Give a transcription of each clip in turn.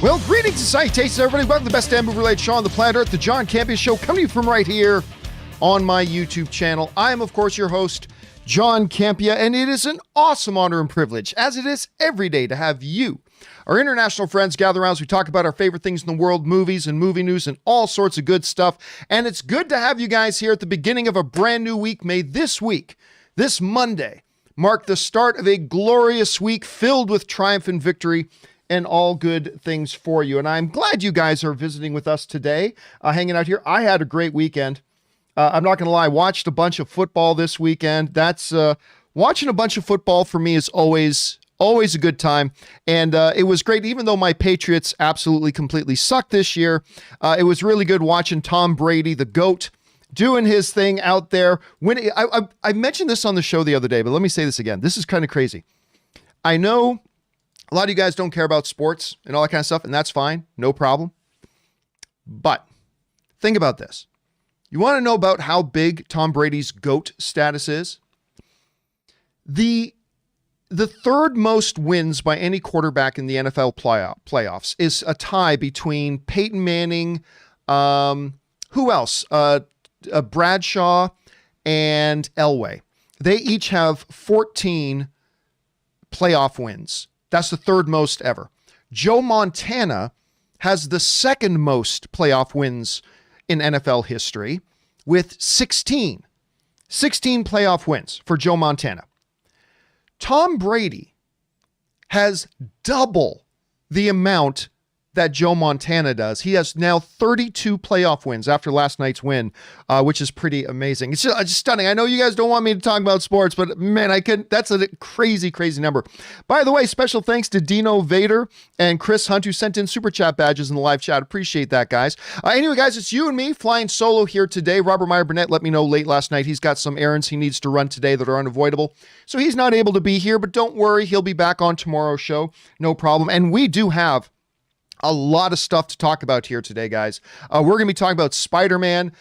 Well, greetings and salutations, everybody. Welcome to the best damn movie-related show on the planet Earth, the John Campea Show, coming to you from right here on my YouTube channel. I am, of course, your host, John Campea, and it is an awesome honor and privilege, as it is every day, to have you, our international friends, gather around as we talk about our favorite things in the world, movies and movie news and all sorts of good stuff. And it's good to have you guys here at the beginning of a brand new week. May this week, this Monday, mark the start of a glorious week filled with triumph and victory and all good things for you. And I'm glad you guys are visiting with us today, hanging out here. I had a great weekend. I'm not going to lie, watched a bunch of football this weekend. That's watching a bunch of football for me is always a good time. And it was great, even though my Patriots absolutely completely sucked this year. It was really good watching Tom Brady, the GOAT, doing his thing out there. When I mentioned this on the show the other day, but let me say this again. This is kind of crazy. I know a lot of you guys don't care about sports and all that kind of stuff, and that's fine. No problem. But think about this. You want to know about how big Tom Brady's GOAT status is? The third most wins by any quarterback in the NFL playoffs is a tie between Peyton Manning, who else? Bradshaw and Elway. They each have 14 playoff wins. That's the third most ever. Joe Montana has the second most playoff wins in NFL history with 16. 16 playoff wins for Joe Montana. Tom Brady has double the amount that Joe Montana does. He has now 32 playoff wins after last night's win, which is pretty amazing. It's just stunning. I know you guys don't want me to talk about sports, but man, that's a crazy, crazy number. By the way, special thanks to Dino Vader and Chris Hunt, who sent in super chat badges in the live chat. Appreciate that, guys. Anyway, guys, it's you and me flying solo here today. Robert Meyer Burnett let me know late last night he's got some errands he needs to run today that are unavoidable, so he's not able to be here, but don't worry, he'll be back on tomorrow's show. No problem. And we do have a lot of stuff to talk about here today, guys. We're going to be talking about Spider-Man,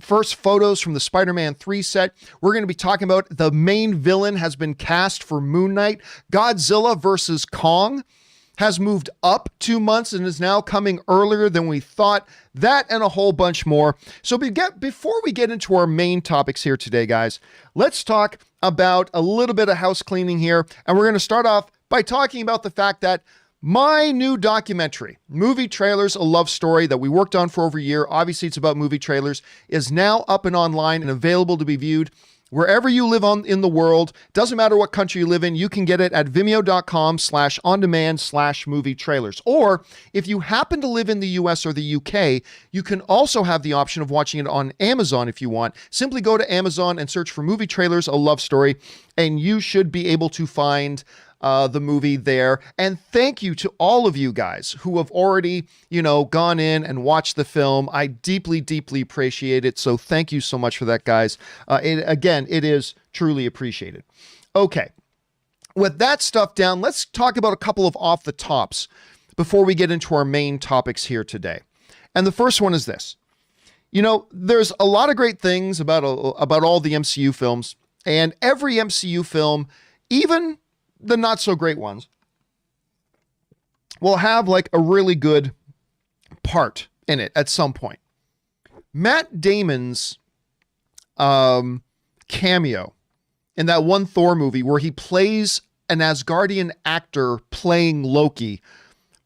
first photos from the Spider-Man 3 set. We're going to be talking about the main villain has been cast for Moon Knight. Godzilla versus Kong has moved up 2 months and is now coming earlier than we thought. That and a whole bunch more. So before we get into our main topics here today, guys, let's talk about a little bit of house cleaning here. And we're going to start off by talking about the fact that my new documentary, Movie Trailers, A Love Story, that we worked on for over a year, obviously it's about movie trailers, is now up and online and available to be viewed wherever you live in the world. Doesn't matter what country you live in, you can get it at vimeo.com/ondemand/movie trailers. Or if you happen to live in the US or the UK, you can also have the option of watching it on Amazon if you want. Simply go to Amazon and search for Movie Trailers, A Love Story, and you should be able to find the movie there. And thank you to all of you guys who have already, gone in and watched the film. I deeply, deeply appreciate it. So thank you so much for that, guys. It is truly appreciated. Okay. With that stuff down, let's talk about a couple of off the tops before we get into our main topics here today. And the first one is this. There's a lot of great things about all the MCU films, and every MCU film, even the not so great ones, will have like a really good part in it at some point. Matt Damon's cameo in that one Thor movie where he plays an Asgardian actor playing Loki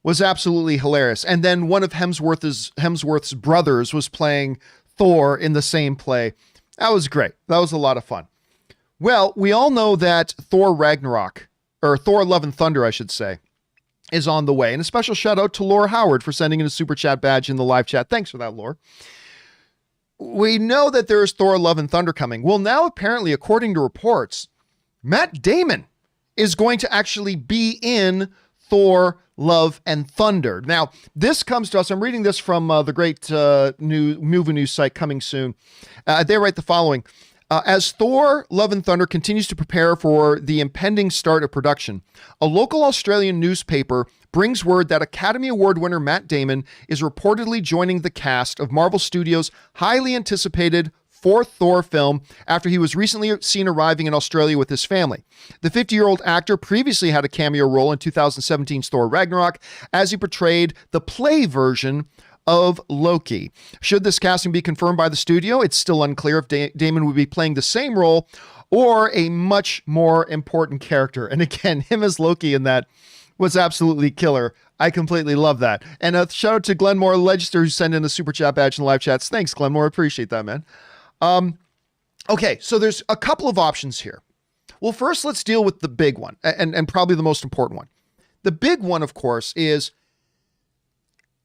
was absolutely hilarious. And then one of Hemsworth's brothers was playing Thor in the same play. That was great. That was a lot of fun. Well, we all know that Thor Ragnarok, or Thor Love and Thunder, I should say, is on the way. And a special shout out to Laura Howard for sending in a super chat badge in the live chat. Thanks for that, Laura. We know that there's Thor Love and Thunder coming. Well, now apparently, according to reports, Matt Damon is going to actually be in Thor Love and Thunder. Now, this comes to us. I'm reading this from the great movie news site Coming Soon. They write the following. As Thor Love and Thunder continues to prepare for the impending start of production, a local Australian newspaper brings word that Academy Award winner Matt Damon is reportedly joining the cast of Marvel Studios' highly anticipated fourth Thor film after he was recently seen arriving in Australia with his family. The 50-year-old actor previously had a cameo role in 2017's Thor Ragnarok as he portrayed the play version of Loki. Should this casting be confirmed by the studio, it's still unclear if Damon would be playing the same role or a much more important character. And again, him as Loki in that was absolutely killer. I completely love that. And a shout out to Glenmore Legister who sent in the super chat badge in the live chats. Thanks, Glenmore. Appreciate that, man. Okay, so there's a couple of options here. Well, first, let's deal with the big one and probably the most important one. The big one, of course, is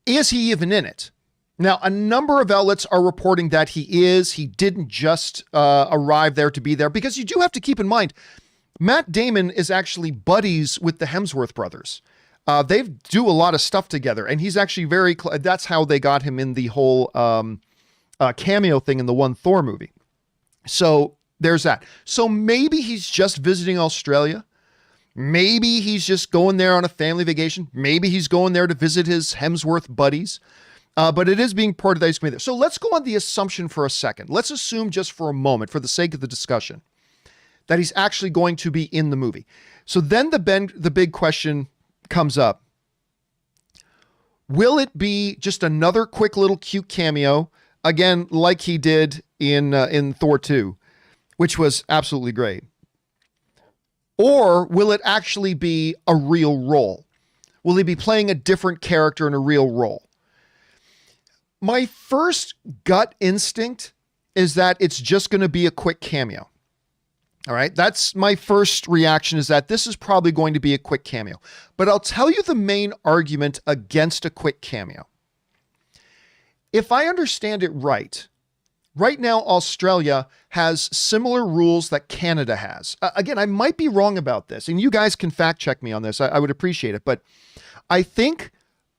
he even in it? Now, a number of outlets are reporting that he is. He didn't just arrive there to be there, because you do have to keep in mind, Matt Damon is actually buddies with the Hemsworth brothers. They do a lot of stuff together, and he's actually that's how they got him in the whole cameo thing in the one Thor movie. So there's that. So maybe he's just visiting Australia. Maybe he's just going there on a family vacation. Maybe he's going there to visit his Hemsworth buddies. But it is being reported that he's going to be there. So let's go on the assumption for a second. Let's assume just for a moment, for the sake of the discussion, that he's actually going to be in the movie. So then the big question comes up. Will it be just another quick little cute cameo, again, like he did in Thor 2, which was absolutely great? Or will it actually be a real role? Will he be playing a different character in a real role? My first gut instinct is that it's just going to be a quick cameo. All right. That's my first reaction, is that this is probably going to be a quick cameo. But I'll tell you the main argument against a quick cameo. If I understand it right now, Australia has similar rules that Canada has. Again, I might be wrong about this, and you guys can fact check me on this. I would appreciate it. But I think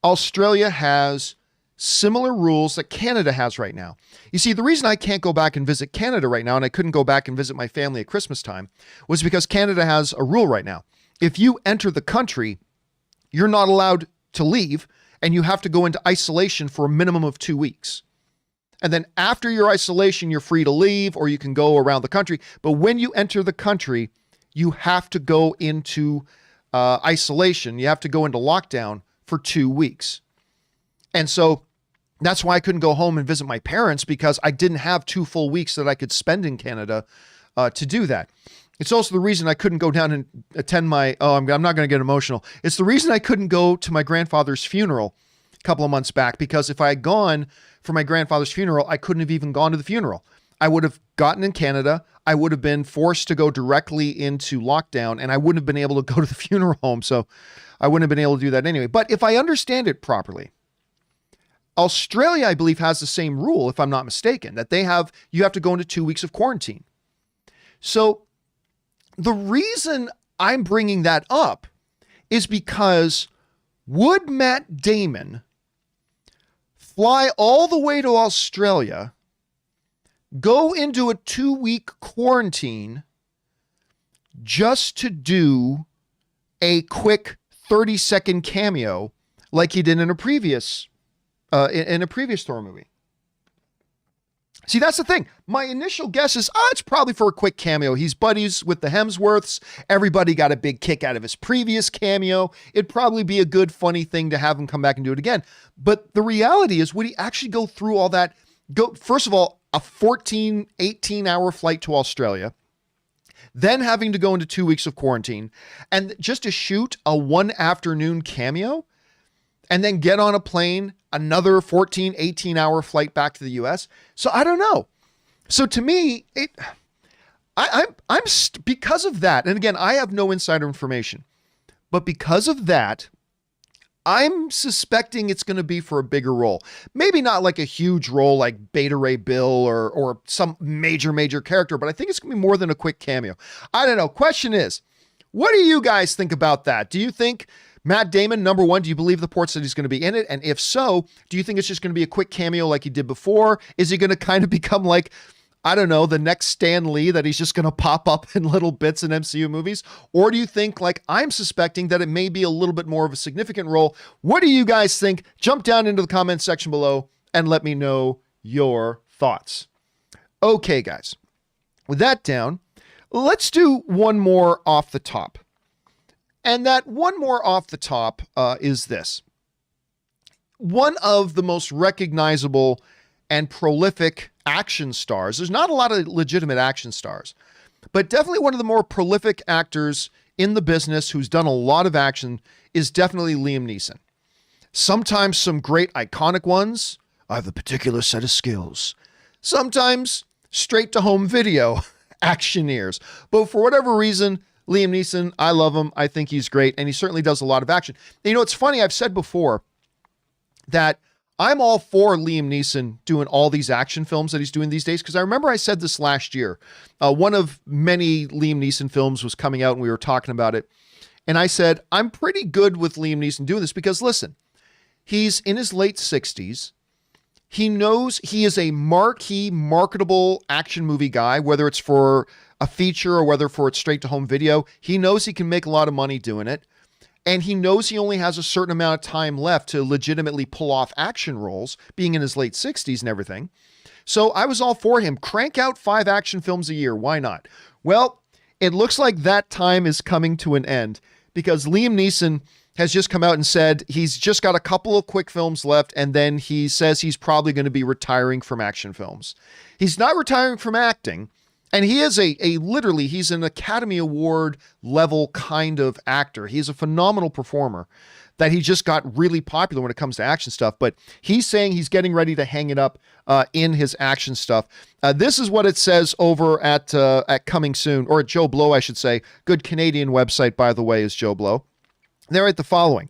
Australia has similar rules that Canada has right now. You see, the reason I can't go back and visit Canada right now, and I couldn't go back and visit my family at Christmas time, was because Canada has a rule right now. If you enter the country, you're not allowed to leave, and you have to go into isolation for a minimum of 2 weeks. And then after your isolation, you're free to leave, or you can go around the country. But when you enter the country, you have to go into isolation. You have to go into lockdown for 2 weeks. And so that's why I couldn't go home and visit my parents, because I didn't have 2 full weeks that I could spend in Canada to do that. It's also the reason I couldn't go down and attend I'm not going to get emotional. It's the reason I couldn't go to my grandfather's funeral a couple of months back, because if I had gone for my grandfather's funeral, I couldn't have even gone to the funeral. I would have gotten in Canada. I would have been forced to go directly into lockdown, and I wouldn't have been able to go to the funeral home. So I wouldn't have been able to do that anyway. But if I understand it properly, Australia, I believe, has the same rule, if I'm not mistaken, that you have to go into 2 weeks of quarantine. So the reason I'm bringing that up is because would Matt Damon fly all the way to Australia, go into a 2-week quarantine just to do a quick 30-second cameo like he did in a previous Thor movie? See, that's the thing. My initial guess is, it's probably for a quick cameo. He's buddies with the Hemsworths. Everybody got a big kick out of his previous cameo. It'd probably be a good, funny thing to have him come back and do it again. But the reality is, would he actually go through all that? First of all, a 14, 18-hour flight to Australia, then having to go into 2 weeks of quarantine, and just to shoot a 1 afternoon cameo, and then get on a plane, another 14, 18-hour flight back to the US. So I don't know. So to me, because of that, and again, I have no insider information, but because of that, I'm suspecting it's going to be for a bigger role. Maybe not like a huge role like Beta Ray Bill or some major character, but I think it's going to be more than a quick cameo. I don't know. Question is, what do you guys think about that? Do you think Matt Damon, number one, do you believe the reports that he's going to be in it? And if so, do you think it's just going to be a quick cameo like he did before? Is he going to kind of become like, I don't know, the next Stan Lee, that he's just going to pop up in little bits in MCU movies? Or do you think, like I'm suspecting, that it may be a little bit more of a significant role? What do you guys think? Jump down into the comments section below and let me know your thoughts. Okay, guys, with that down, let's do one more off the top. And that one more off the top is this. One of the most recognizable and prolific action stars. There's not a lot of legitimate action stars, but definitely one of the more prolific actors in the business who's done a lot of action is definitely Liam Neeson. Sometimes some great iconic ones. I have a particular set of skills. Sometimes straight to home video actioneers. But for whatever reason, Liam Neeson, I love him. I think he's great. And he certainly does a lot of action. And you know, it's funny. I've said before that I'm all for Liam Neeson doing all these action films that he's doing these days. Because I remember I said this last year. One of many Liam Neeson films was coming out and we were talking about it. And I said, I'm pretty good with Liam Neeson doing this because listen, he's in his late 60s. He knows he is a marquee, marketable action movie guy, whether it's for a feature or whether for it's straight to home video. He knows he can make a lot of money doing it. And he knows he only has a certain amount of time left to legitimately pull off action roles, being in his late 60s and everything. So I was all for him. Crank out 5 action films a year. Why not? Well, it looks like that time is coming to an end because Liam Neeson has just come out and said he's just got a couple of quick films left, and then he says he's probably going to be retiring from action films. He's not retiring from acting, and he is literally, he's an Academy Award level kind of actor. He's a phenomenal performer that he just got really popular when it comes to action stuff, but he's saying he's getting ready to hang it up in his action stuff. This is what it says over at Coming Soon, or at Joe Blow, I should say. Good Canadian website, by the way, is Joe Blow. They write the following.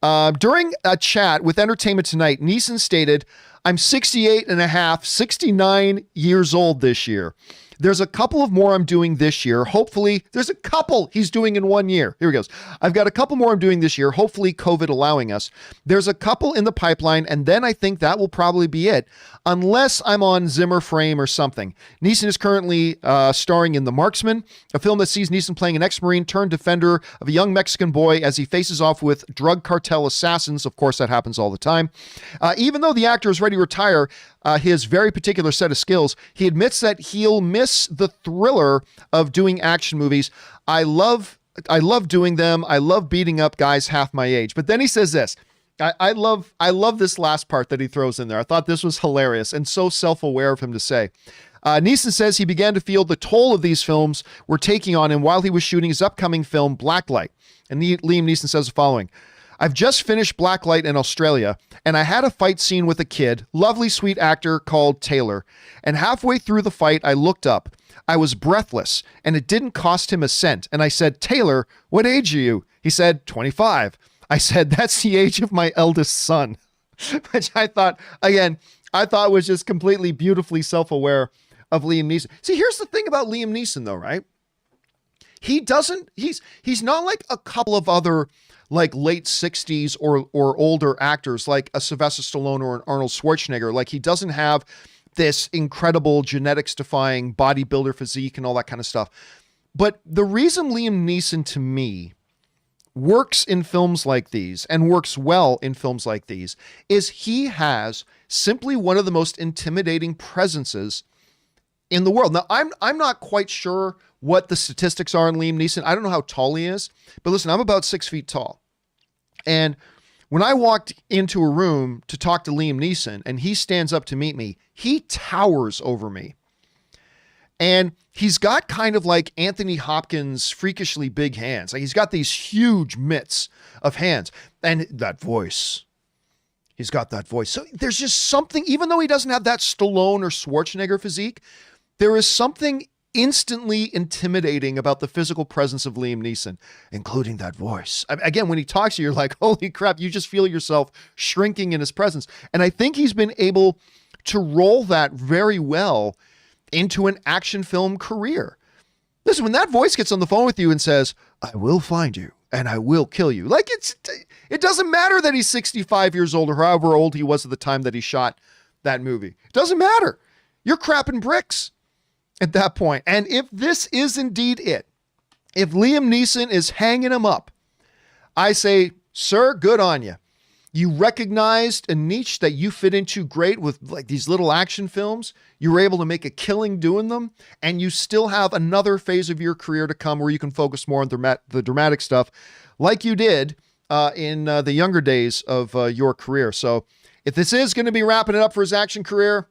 During a chat with Entertainment Tonight, Neeson stated, I'm 69 years old this year. There's a couple of more I'm doing this year. Hopefully, there's a couple he's doing in 1 year. Here he goes. I've got a couple more I'm doing this year, hopefully COVID allowing us. There's a couple in the pipeline, and then I think that will probably be it, unless I'm on Zimmer Frame or something. Neeson is currently starring in The Marksman, a film that sees Neeson playing an ex-Marine turned defender of a young Mexican boy as he faces off with drug cartel assassins. Of course, that happens all the time. Even though the actor is ready to retire his very particular set of skills, he admits that he'll miss the thriller of doing action movies. I love doing them. I love beating up guys half my age. But then he says this. I love this last part that he throws in there. I thought this was hilarious and so self-aware of him to say. Neeson says he began to feel the toll of these films were taking on him while he was shooting his upcoming film, Blacklight. And Liam Neeson says the following. I've just finished Blacklight in Australia, and I had a fight scene with a kid, lovely, sweet actor called Taylor. And halfway through the fight, I looked up. I was breathless, and it didn't cost him a cent. And I said, Taylor, what age are you? He said, 25. I said, that's the age of my eldest son, which I thought was just completely beautifully self-aware of Liam Neeson. See, here's the thing about Liam Neeson, though, right? He's not like a couple of other like late 60s or older actors like a Sylvester Stallone or an Arnold Schwarzenegger. Like, he doesn't have this incredible genetics defying bodybuilder physique and all that kind of stuff. But the reason Liam Neeson to me works in films like these and works well in films like these is he has simply one of the most intimidating presences in the world. Now, I'm not quite sure what the statistics are on Liam Neeson. I don't know how tall he is, but listen, I'm about 6 feet tall. And when I walked into a room to talk to Liam Neeson and he stands up to meet me, he towers over me. And he's got kind of like Anthony Hopkins' freakishly big hands. Like, he's got these huge mitts of hands and that voice. He's got that voice. So there's just something, even though he doesn't have that Stallone or Schwarzenegger physique, there is something instantly intimidating about the physical presence of Liam Neeson, including that voice. Again, when he talks to you, you're like, holy crap, you just feel yourself shrinking in his presence. And I think he's been able to roll that very well into an action film career. Listen, when that voice gets on the phone with you and says, I will find you and I will kill you. Like, it doesn't matter that he's 65 years old or however old he was at the time that he shot that movie. It doesn't matter. You're crapping bricks at that point. And if this is indeed it, if Liam Neeson is hanging him up, I say, sir, good on you. You recognized a niche that you fit into great with like these little action films. You were able to make a killing doing them, and you still have another phase of your career to come where you can focus more on the dramatic stuff like you did in the younger days of your career. So if this is going to be wrapping it up for his action career,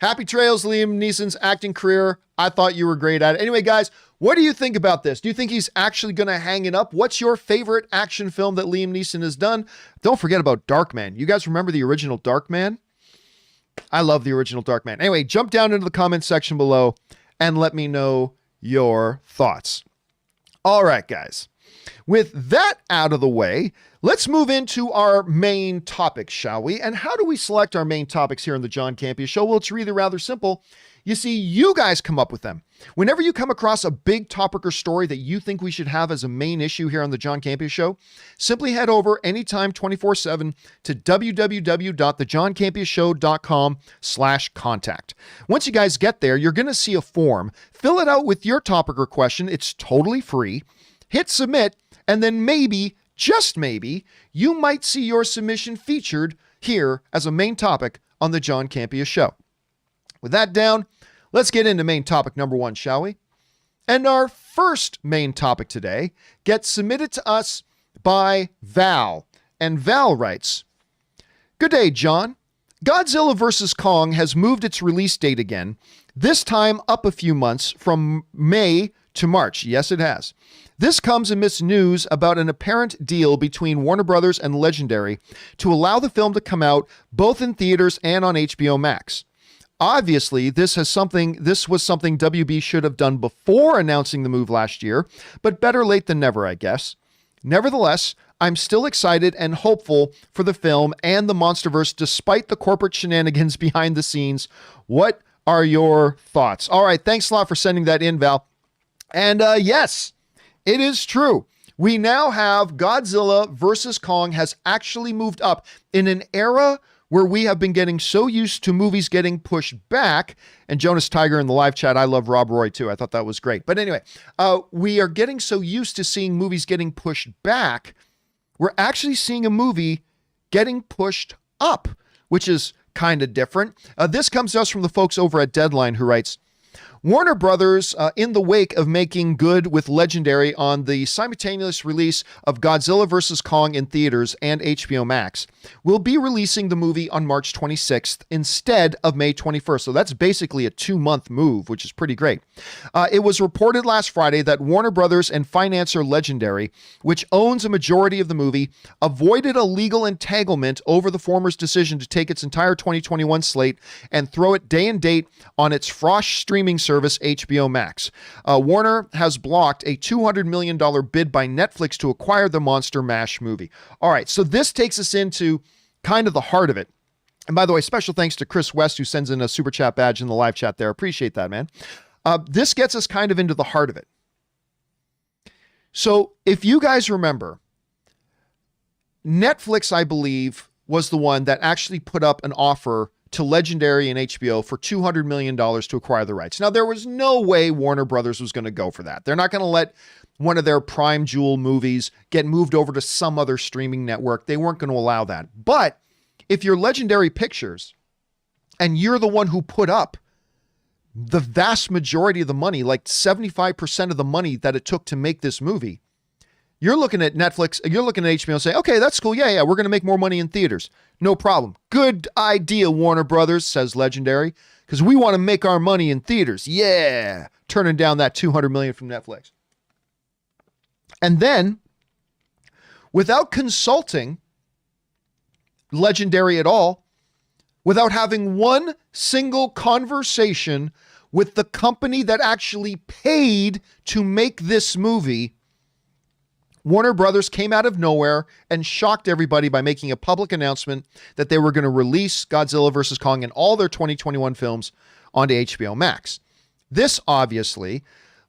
happy trails, Liam Neeson's acting career. I thought you were great at it. Anyway, guys, what do you think about this? Do you think he's actually going to hang it up? What's your favorite action film that Liam Neeson has done? Don't forget about Darkman. You guys remember the original Darkman? I love the original Darkman. Anyway, jump down into the comment section below and let me know your thoughts. All right, guys. With that out of the way, let's move into our main topic, shall we? And how do we select our main topics here on the John Campea Show? Well, it's really rather simple. You see, you guys come up with them. Whenever you come across a big topic or story that you think we should have as a main issue here on the John Campea Show, simply head over anytime 24/7 to www.thejohncampeashow.com/contact. Once you guys get there, you're going to see a form. Fill it out with your topic or question. It's totally free. Hit submit, and then maybe, just maybe, you might see your submission featured here as a main topic on the John Campea Show. With that down, let's get into main topic number 1, shall we? And our first main topic today gets submitted to us by Val. And Val writes, "Good day, John. Godzilla vs. Kong has moved its release date again, this time up a few months from May to March. Yes, it has. This comes amidst news about an apparent deal between Warner Brothers and Legendary to allow the film to come out both in theaters and on HBO Max. Obviously, this was something WB should have done before announcing the move last year, but better late than never, I guess. Nevertheless, I'm still excited and hopeful for the film and the Monsterverse despite the corporate shenanigans behind the scenes. What are your thoughts?" All right, thanks a lot for sending that in, Val. And yes, it is true. We now have Godzilla vs. Kong has actually moved up in an era where we have been getting so used to movies getting pushed back. And Jonas Tiger in the live chat, I love Rob Roy too. I thought that was great. But anyway, we are getting so used to seeing movies getting pushed back. We're actually seeing a movie getting pushed up, which is kind of different. This comes to us from the folks over at Deadline, who writes, "Warner Brothers, in the wake of making good with Legendary on the simultaneous release of Godzilla vs. Kong in theaters and HBO Max, will be releasing the movie on March 26th instead of May 21st. So that's basically a 2-month move, which is pretty great. It was reported last Friday that Warner Brothers and financier Legendary, which owns a majority of the movie, avoided a legal entanglement over the former's decision to take its entire 2021 slate and throw it day and date on its Frosh streaming service HBO Max. Warner has blocked a $200 million bid by Netflix to acquire the Monster Mash movie." All right, so this takes us into kind of the heart of it. And by the way, special thanks to Chris West, who sends in a super chat badge in the live chat there. Appreciate that, man. This gets us kind of into the heart of it. So if you guys remember, Netflix, I believe, was the one that actually put up an offer to Legendary and HBO for $200 million to acquire the rights. Now, there was no way Warner Brothers was going to go for that. They're not going to let one of their prime jewel movies get moved over to some other streaming network. They weren't going to allow that. But if you're Legendary Pictures and you're the one who put up the vast majority of the money, like 75% of the money that it took to make this movie, you're looking at Netflix, you're looking at HBO and say, okay, that's cool. Yeah, we're going to make more money in theaters. No problem. Good idea, Warner Brothers, says Legendary, because we want to make our money in theaters. Yeah. Turning down that $200 million from Netflix. And then, without consulting Legendary at all, without having one single conversation with the company that actually paid to make this movie, Warner Brothers came out of nowhere and shocked everybody by making a public announcement that they were going to release Godzilla vs. Kong and all their 2021 films onto HBO Max. This obviously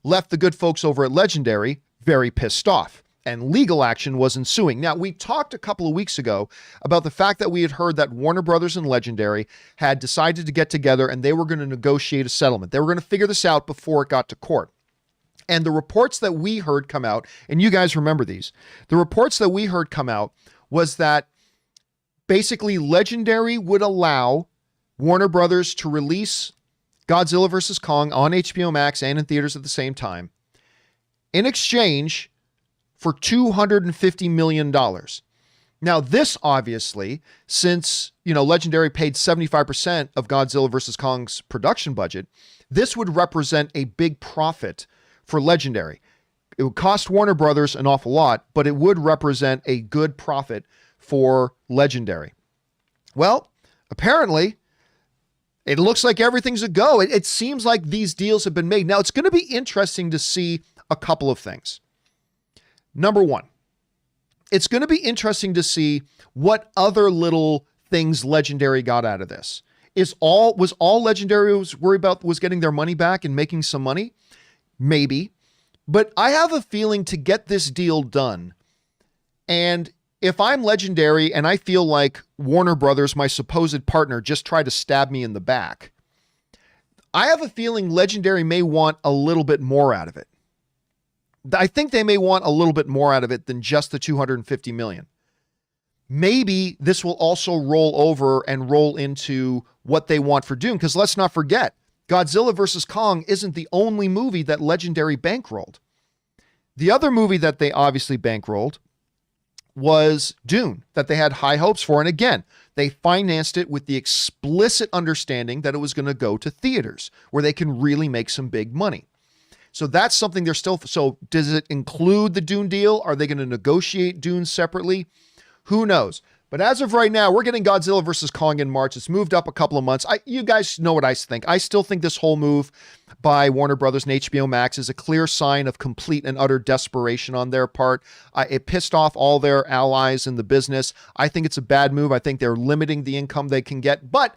left the good folks over at Legendary very pissed off, and legal action was ensuing. Now, we talked a couple of weeks ago about the fact that we had heard that Warner Brothers and Legendary had decided to get together and they were going to negotiate a settlement. They were going to figure this out before it got to court. And the reports that we heard come out, and you guys remember these, the reports that we heard come out was that Basically, Legendary would allow Warner Brothers to release Godzilla vs. Kong on HBO Max and in theaters at the same time in exchange for $250 million. Now, this obviously, since, Legendary paid 75% of Godzilla vs. Kong's production budget, this would represent a big profit for Legendary. It would cost Warner Brothers an awful lot, but it would represent a good profit for Legendary. Well, apparently, it looks like everything's a go. It seems like these deals have been made. Now, it's going to be interesting to see a couple of things. Number one, it's going to be interesting to see what other little things Legendary got out of this. Was all Legendary was worried about was getting their money back and making some money? Maybe. But I have a feeling to get this deal done, and if I'm Legendary and I feel like Warner Brothers, my supposed partner, just tried to stab me in the back, I have a feeling Legendary may want a little bit more out of it. I think they may want a little bit more out of it than just the $250 million. Maybe this will also roll over and roll into what they want for Dune, because let's not forget, Godzilla vs. Kong isn't the only movie that Legendary bankrolled. The other movie that they obviously bankrolled was Dune, that they had high hopes for. And again, they financed it with the explicit understanding that it was going to go to theaters where they can really make some big money. So that's something they're still... So does it include the Dune deal? Are they going to negotiate Dune separately? Who knows? But as of right now, we're getting Godzilla vs. Kong in March. It's moved up a couple of months. You guys know what I think. I still think this whole move by Warner Brothers and HBO Max is a clear sign of complete and utter desperation on their part. It pissed off all their allies in the business. I think it's a bad move. I think they're limiting the income they can get. But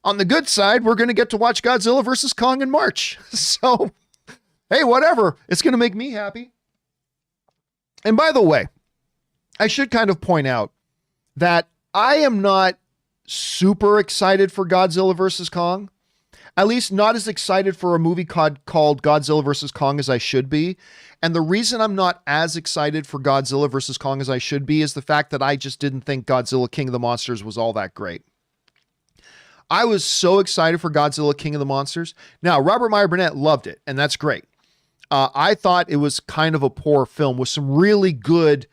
on the good side, we're going to get to watch Godzilla vs. Kong in March. So, hey, whatever. It's going to make me happy. And by the way, I should kind of point out that I am not super excited for Godzilla vs. Kong. At least not as excited for a movie called Godzilla vs. Kong as I should be. And the reason I'm not as excited for Godzilla vs. Kong as I should be is the fact that I just didn't think Godzilla King of the Monsters was all that great. I was so excited for Godzilla King of the Monsters. Now, Robert Meyer Burnett loved it, and that's great. I thought it was kind of a poor film with some really good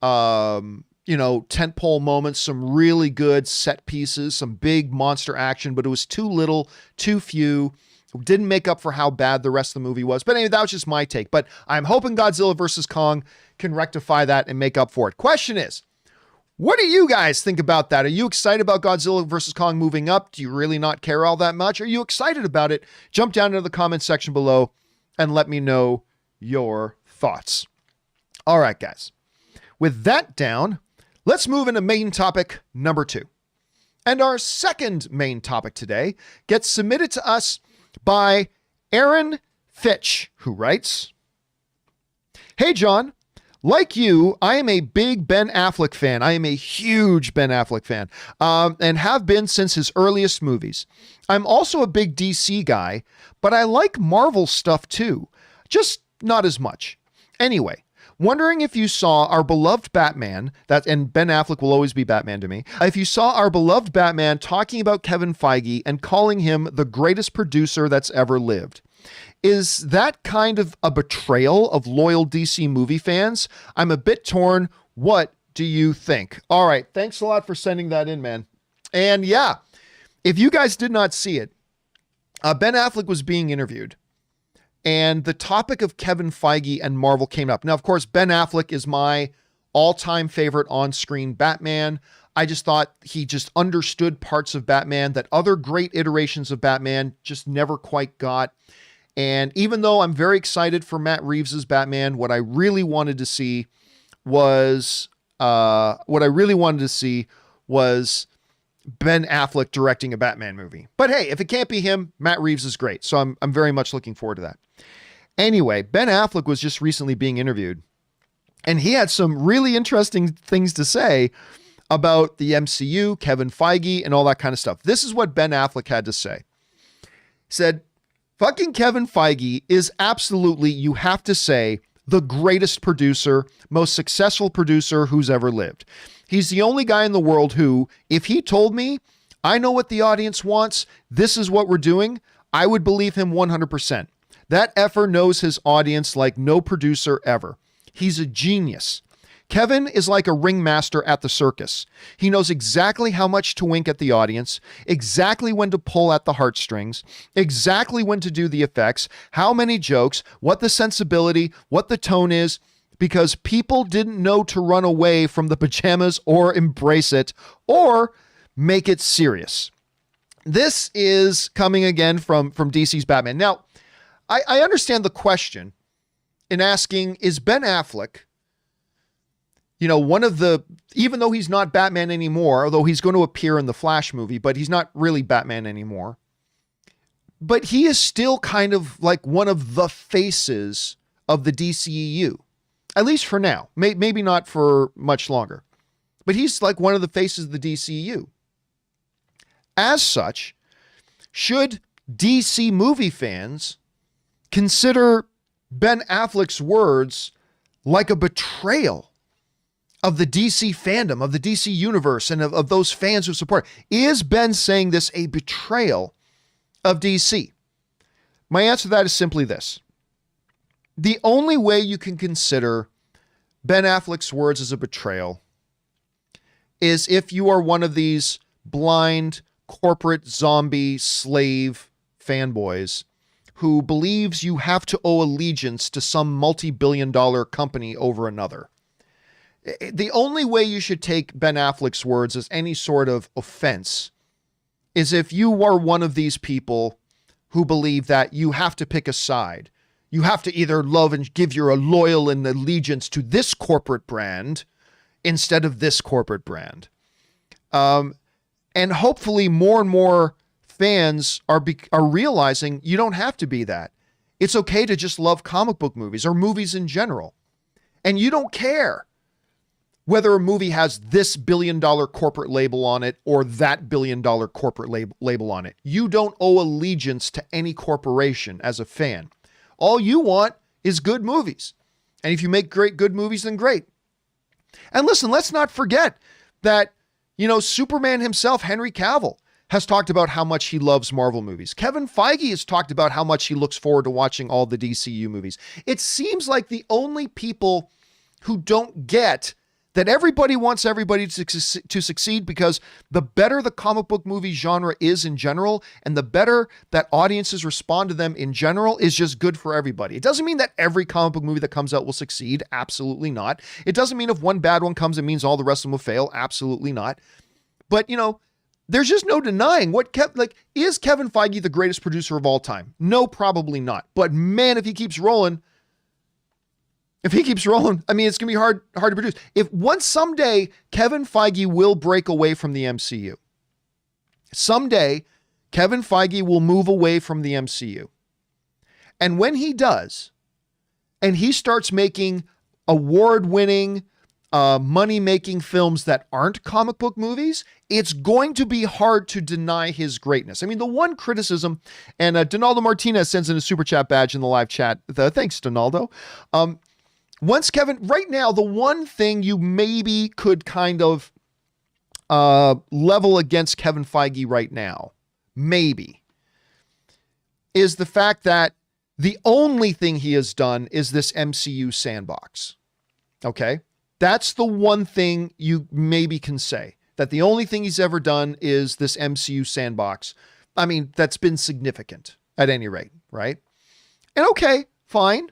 tentpole moments, some really good set pieces, some big monster action, but it was too little, too few. It didn't make up for how bad the rest of the movie was. But anyway, that was just my take. But I'm hoping Godzilla vs. Kong can rectify that and make up for it. Question is, what do you guys think about that? Are you excited about Godzilla vs. Kong moving up? Do you really not care all that much? Are you excited about it? Jump down into the comment section below and let me know your thoughts. All right, guys. With that down, let's move into main topic number 2. And our second main topic today gets submitted to us by Aaron Fitch, who writes, "Hey, John, like you, I am a big Ben Affleck fan. I am a huge Ben Affleck fan, and have been since his earliest movies. I'm also a big DC guy, but I like Marvel stuff too, just not as much. Anyway, wondering if you saw our beloved Batman, and Ben Affleck will always be Batman to me, if you saw our beloved Batman talking about Kevin Feige and calling him the greatest producer that's ever lived. Is that kind of a betrayal of loyal DC movie fans? I'm a bit torn. What do you think?" All right. Thanks a lot for sending that in, man. And yeah, if you guys did not see it, Ben Affleck was being interviewed, and the topic of Kevin Feige and Marvel came up. Now, of course, Ben Affleck is my all-time favorite on-screen Batman. I just thought he just understood parts of Batman that other great iterations of Batman just never quite got. And even though I'm very excited for Matt Reeves's Batman, what I really wanted to see was Ben Affleck directing a Batman movie. But hey, if it can't be him, Matt Reeves is great. So I'm very much looking forward to that. Anyway, Ben Affleck was just recently being interviewed, and he had some really interesting things to say about the MCU, Kevin Feige, and all that kind of stuff. This is what Ben Affleck had to say. He said, "Fucking Kevin Feige is absolutely, you have to say, the greatest producer, most successful producer who's ever lived. He's the only guy in the world who, if he told me, I know what the audience wants, this is what we're doing, I would believe him 100%. That effer knows his audience like no producer ever. He's a genius. Kevin is like a ringmaster at the circus. He knows exactly how much to wink at the audience, exactly when to pull at the heartstrings, exactly when to do the effects, how many jokes, what the sensibility, what the tone is, because people didn't know to run away from the pajamas or embrace it or make it serious. This is coming again from DC's Batman. Now, I understand the question in asking, is Ben Affleck, one of the, even though he's not Batman anymore, although he's going to appear in the Flash movie, but he's not really Batman anymore. But he is still kind of like one of the faces of the DCEU, at least for now. Maybe not for much longer. But he's like one of the faces of the DCEU. As such, should DC movie fans consider Ben Affleck's words like a betrayal of the DC fandom, of the DC universe, and of those fans who support? Is Ben saying this a betrayal of DC? My answer to that is simply this. The only way you can consider Ben Affleck's words as a betrayal is if you are one of these blind corporate zombie slave fanboys who believes you have to owe allegiance to some multi-billion-dollar company over another. The only way you should take Ben Affleck's words as any sort of offense is if you are one of these people who believe that you have to pick a side. You have to either love and give your loyal and allegiance to this corporate brand instead of this corporate brand. And hopefully more and more fans are realizing you don't have to be that. It's okay to just love comic book movies or movies in general. And you don't care whether a movie has this billion-dollar corporate label on it or that billion-dollar corporate label on it. You don't owe allegiance to any corporation as a fan. All you want is good movies. And if you make good movies, then great. And listen, let's not forget that, Superman himself, Henry Cavill, has talked about how much he loves Marvel movies. Kevin Feige has talked about how much he looks forward to watching all the DCU movies. It seems like the only people who don't get that everybody wants everybody to succeed, because the better the comic book movie genre is in general, and the better that audiences respond to them in general, is just good for everybody. It doesn't mean that every comic book movie that comes out will succeed. Absolutely not. It doesn't mean if one bad one comes, it means all the rest of them will fail. Absolutely not. But, there's just no denying is Kevin Feige the greatest producer of all time? No, probably not. But man, if he keeps rolling, I mean, it's going to be hard to produce. Someday Kevin Feige will break away from the MCU. Someday Kevin Feige will move away from the MCU. And when he does, and he starts making award-winning, money-making films that aren't comic book movies, it's going to be hard to deny his greatness. I mean, the one criticism, and Donaldo Martinez sends in a super chat badge in the live chat. Thanks, Donaldo. Right now, the one thing you maybe could kind of level against Kevin Feige right now, maybe, is the fact that the only thing he has done is this MCU sandbox. Okay? That's the one thing you maybe can say. That the only thing he's ever done is this MCU sandbox. I mean, that's been significant at any rate, right? And okay, fine.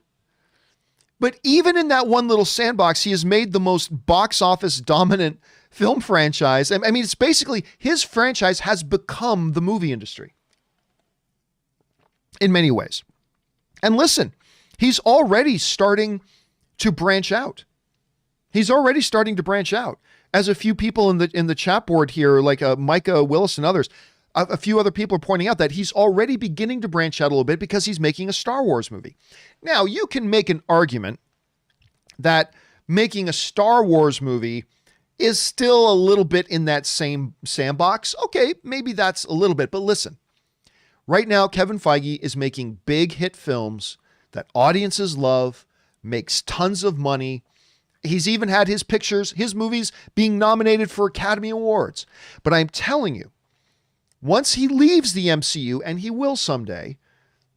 But even in that one little sandbox, he has made the most box office dominant film franchise. I mean, it's basically his franchise has become the movie industry in many ways. And listen, he's already starting to branch out. As a few people in the chat board here, like Micah Willis and others, a few other people are pointing out that he's already beginning to branch out a little bit because he's making a Star Wars movie. Now, you can make an argument that making a Star Wars movie is still a little bit in that same sandbox. Okay, maybe that's a little bit, but listen. Right now, Kevin Feige is making big hit films that audiences love, makes tons of money. He's even had his pictures, his movies being nominated for Academy Awards. But I'm telling you, once he leaves the MCU, and he will someday,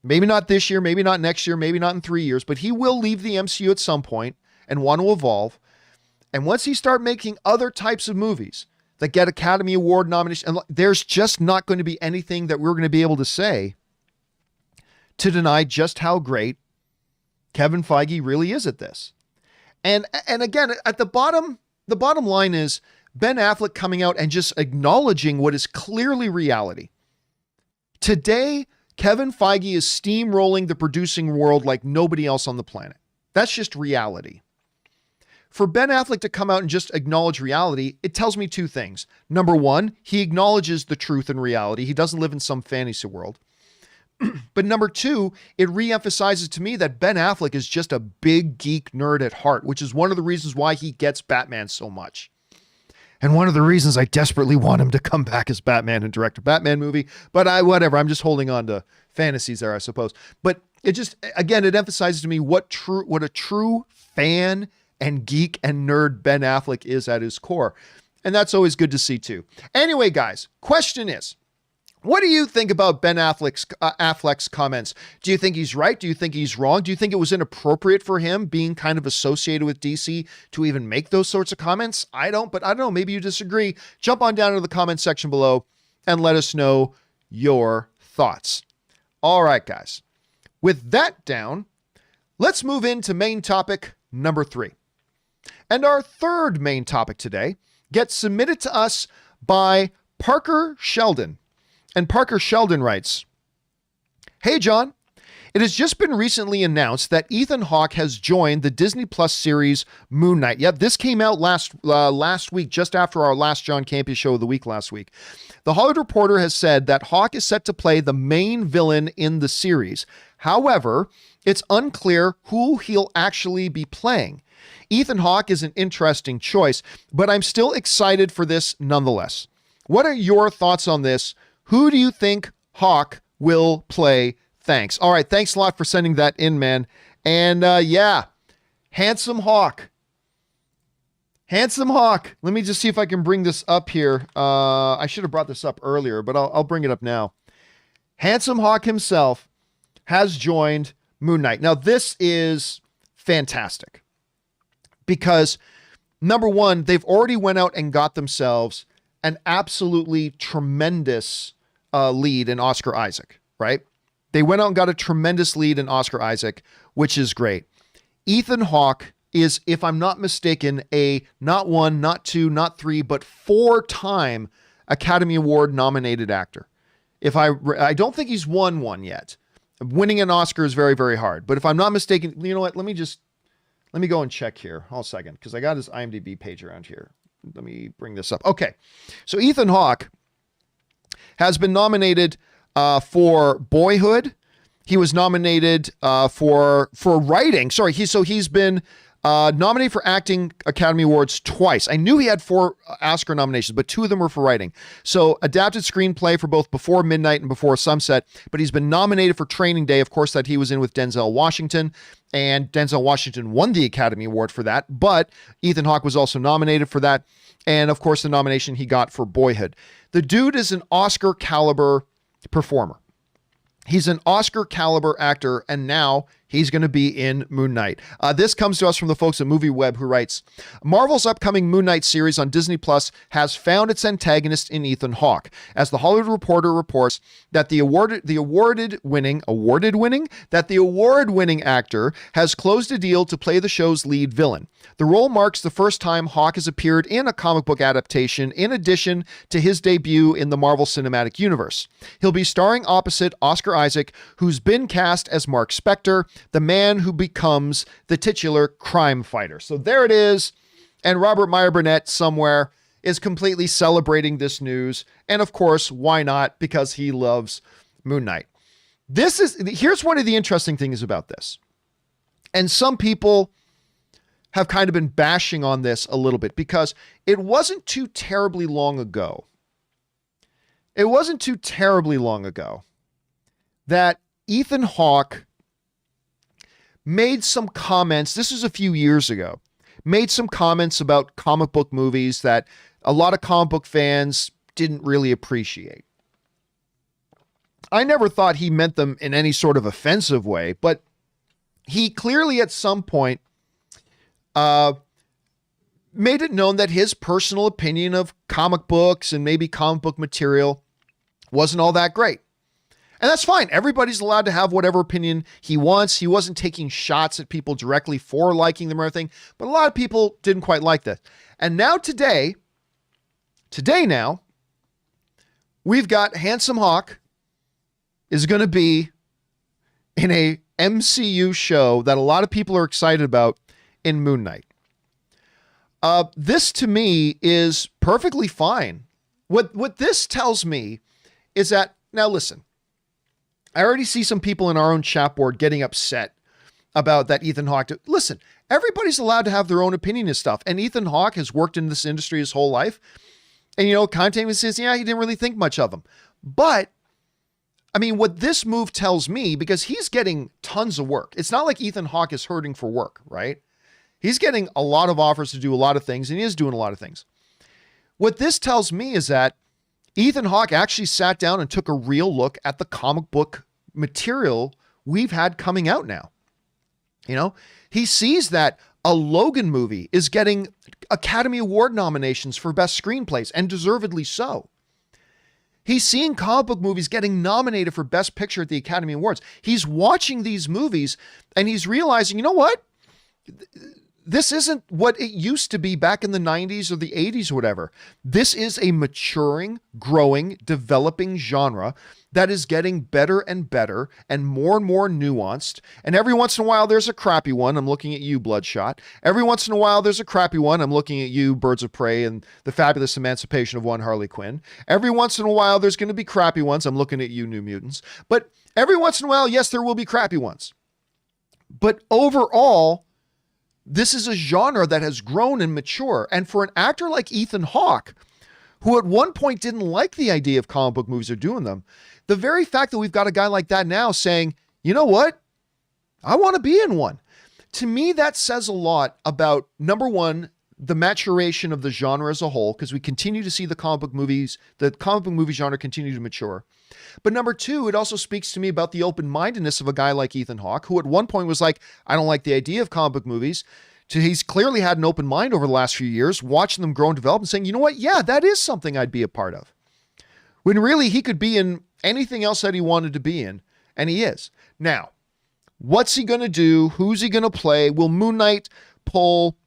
maybe not this year, maybe not next year, maybe not in 3 years, but he will leave the MCU at some point and want to evolve. And once he start making other types of movies that get Academy Award nomination, and there's just not going to be anything that we're going to be able to say to deny just how great Kevin Feige really is at this. And again, at the bottom line is Ben Affleck coming out and just acknowledging what is clearly reality. Today, Kevin Feige is steamrolling the producing world like nobody else on the planet. That's just reality. For Ben Affleck to come out and just acknowledge reality, it tells me two things. Number one, he acknowledges the truth and reality. He doesn't live in some fantasy world. But number two, it reemphasizes to me that Ben Affleck is just a big geek nerd at heart, which is one of the reasons why he gets Batman so much. And one of the reasons I desperately want him to come back as Batman and direct a Batman movie. But whatever, I'm just holding on to fantasies there, I suppose. But it just, again, it emphasizes to me what a true fan and geek and nerd Ben Affleck is at his core. And that's always good to see too. Anyway, guys, question is, what do you think about Ben Affleck's comments? Do you think he's right? Do you think he's wrong? Do you think it was inappropriate for him being kind of associated with DC to even make those sorts of comments? I don't, but I don't know. Maybe you disagree. Jump on down to the comment section below and let us know your thoughts. All right, guys. With that down, let's move into main topic number 3. And our third main topic today gets submitted to us by Parker Sheldon. And Parker Sheldon writes, "Hey, John, it has just been recently announced that Ethan Hawke has joined the Disney Plus series Moon Knight." Yep, this came out last week, just after our last John Campea Show of the week last week. "The Hollywood Reporter has said that Hawke is set to play the main villain in the series. However, it's unclear who he'll actually be playing. Ethan Hawke is an interesting choice, but I'm still excited for this nonetheless. What are your thoughts on this? Who do you think Hawke will play? Thanks." All right. Thanks a lot for sending that in, man. And yeah, handsome Hawke. Handsome Hawke. Let me just see if I can bring this up here. I should have brought this up earlier, but I'll bring it up now. Handsome Hawke himself has joined Moon Knight. Now, this is fantastic because, number one, they've already went out and got themselves an absolutely tremendous lead in Oscar Isaac, right? They went out and got a tremendous lead in Oscar Isaac, which is great. Ethan Hawke is, if I'm not mistaken, a not 1, not 2, not 3, but 4-time Academy Award nominated actor. I don't think he's won one yet. Winning an Oscar is very, very hard. But if I'm not mistaken, you know what? Let me go and check here. Hold a second, because I got his IMDb page around here. Let me bring this up. Okay. So Ethan Hawke has been nominated for Boyhood. He was nominated for writing. Sorry, he's been nominated for acting Academy Awards twice. I knew he had 4 Oscar nominations, but 2 of them were for writing. So adapted screenplay for both Before Midnight and Before Sunset, but he's been nominated for Training Day, of course, that he was in with Denzel Washington, and Denzel Washington won the Academy Award for that, but Ethan Hawke was also nominated for that, and of course the nomination he got for Boyhood. The dude is an Oscar caliber performer. He's an Oscar caliber actor, and now he's going to be in Moon Knight. This comes to us from the folks at MovieWeb, who writes, "Marvel's upcoming Moon Knight series on Disney Plus has found its antagonist in Ethan Hawke, as the Hollywood Reporter reports that the award-winning actor has closed a deal to play the show's lead villain. The role marks the first time Hawke has appeared in a comic book adaptation, in addition to his debut in the Marvel Cinematic Universe. He'll be starring opposite Oscar Isaac, who's been cast as Mark Spector, the man who becomes the titular crime fighter." So there it is. And Robert Meyer Burnett somewhere is completely celebrating this news. And of course, why not? Because he loves Moon Knight. Here's one of the interesting things about this. And some people have kind of been bashing on this a little bit because it wasn't too terribly long ago. It wasn't too terribly long ago that Ethan Hawke made some comments. This was a few years ago. Made some comments about comic book movies that a lot of comic book fans didn't really appreciate. I never thought he meant them in any sort of offensive way, but he clearly at some point made it known that his personal opinion of comic books and maybe comic book material wasn't all that great. And that's fine. Everybody's allowed to have whatever opinion he wants. He wasn't taking shots at people directly for liking them or anything, but a lot of people didn't quite like that. And now today now, we've got Handsome Hawke is going to be in a MCU show that a lot of people are excited about in Moon Knight. This to me is perfectly fine. What this tells me is that, now listen, I already see some people in our own chat board getting upset about that Ethan Hawke. Listen, everybody's allowed to have their own opinion of stuff. And Ethan Hawke has worked in this industry his whole life. And, you know, content says, yeah, he didn't really think much of him. But, I mean, what this move tells me, because he's getting tons of work. It's not like Ethan Hawke is hurting for work, right? He's getting a lot of offers to do a lot of things, and he is doing a lot of things. What this tells me is that Ethan Hawke actually sat down and took a real look at the comic book material we've had coming out now. You know, he sees that a Logan movie is getting Academy Award nominations for best screenplays, and deservedly so. He's seeing comic book movies getting nominated for best picture at the Academy Awards. He's watching these movies and he's realizing, you know what? This isn't what it used to be back in the 90s or the 80s or whatever. This is a maturing, growing, developing genre that is getting better and more nuanced. And every once in a while, there's a crappy one. I'm looking at you, Bloodshot. Every once in a while, there's a crappy one. I'm looking at you, Birds of Prey, and the Fabulous Emancipation of One Harley Quinn. Every once in a while, there's going to be crappy ones. I'm looking at you, New Mutants. But every once in a while, yes, there will be crappy ones. But overall, this is a genre that has grown and mature. And for an actor like Ethan Hawke, who at one point didn't like the idea of comic book movies or doing them, the very fact that we've got a guy like that now saying, you know what? I want to be in one. To me, that says a lot about, number one, the maturation of the genre as a whole, because we continue to see the comic book movie genre continue to mature. But number two, it also speaks to me about the open-mindedness of a guy like Ethan Hawke, who at one point was like, I don't like the idea of comic book movies. He's clearly had an open mind over the last few years, watching them grow and develop and saying, you know what? Yeah, that is something I'd be a part of. When really he could be in anything else that he wanted to be in, and he is. Now, what's he going to do? Who's he going to play? Will Moon Knight pull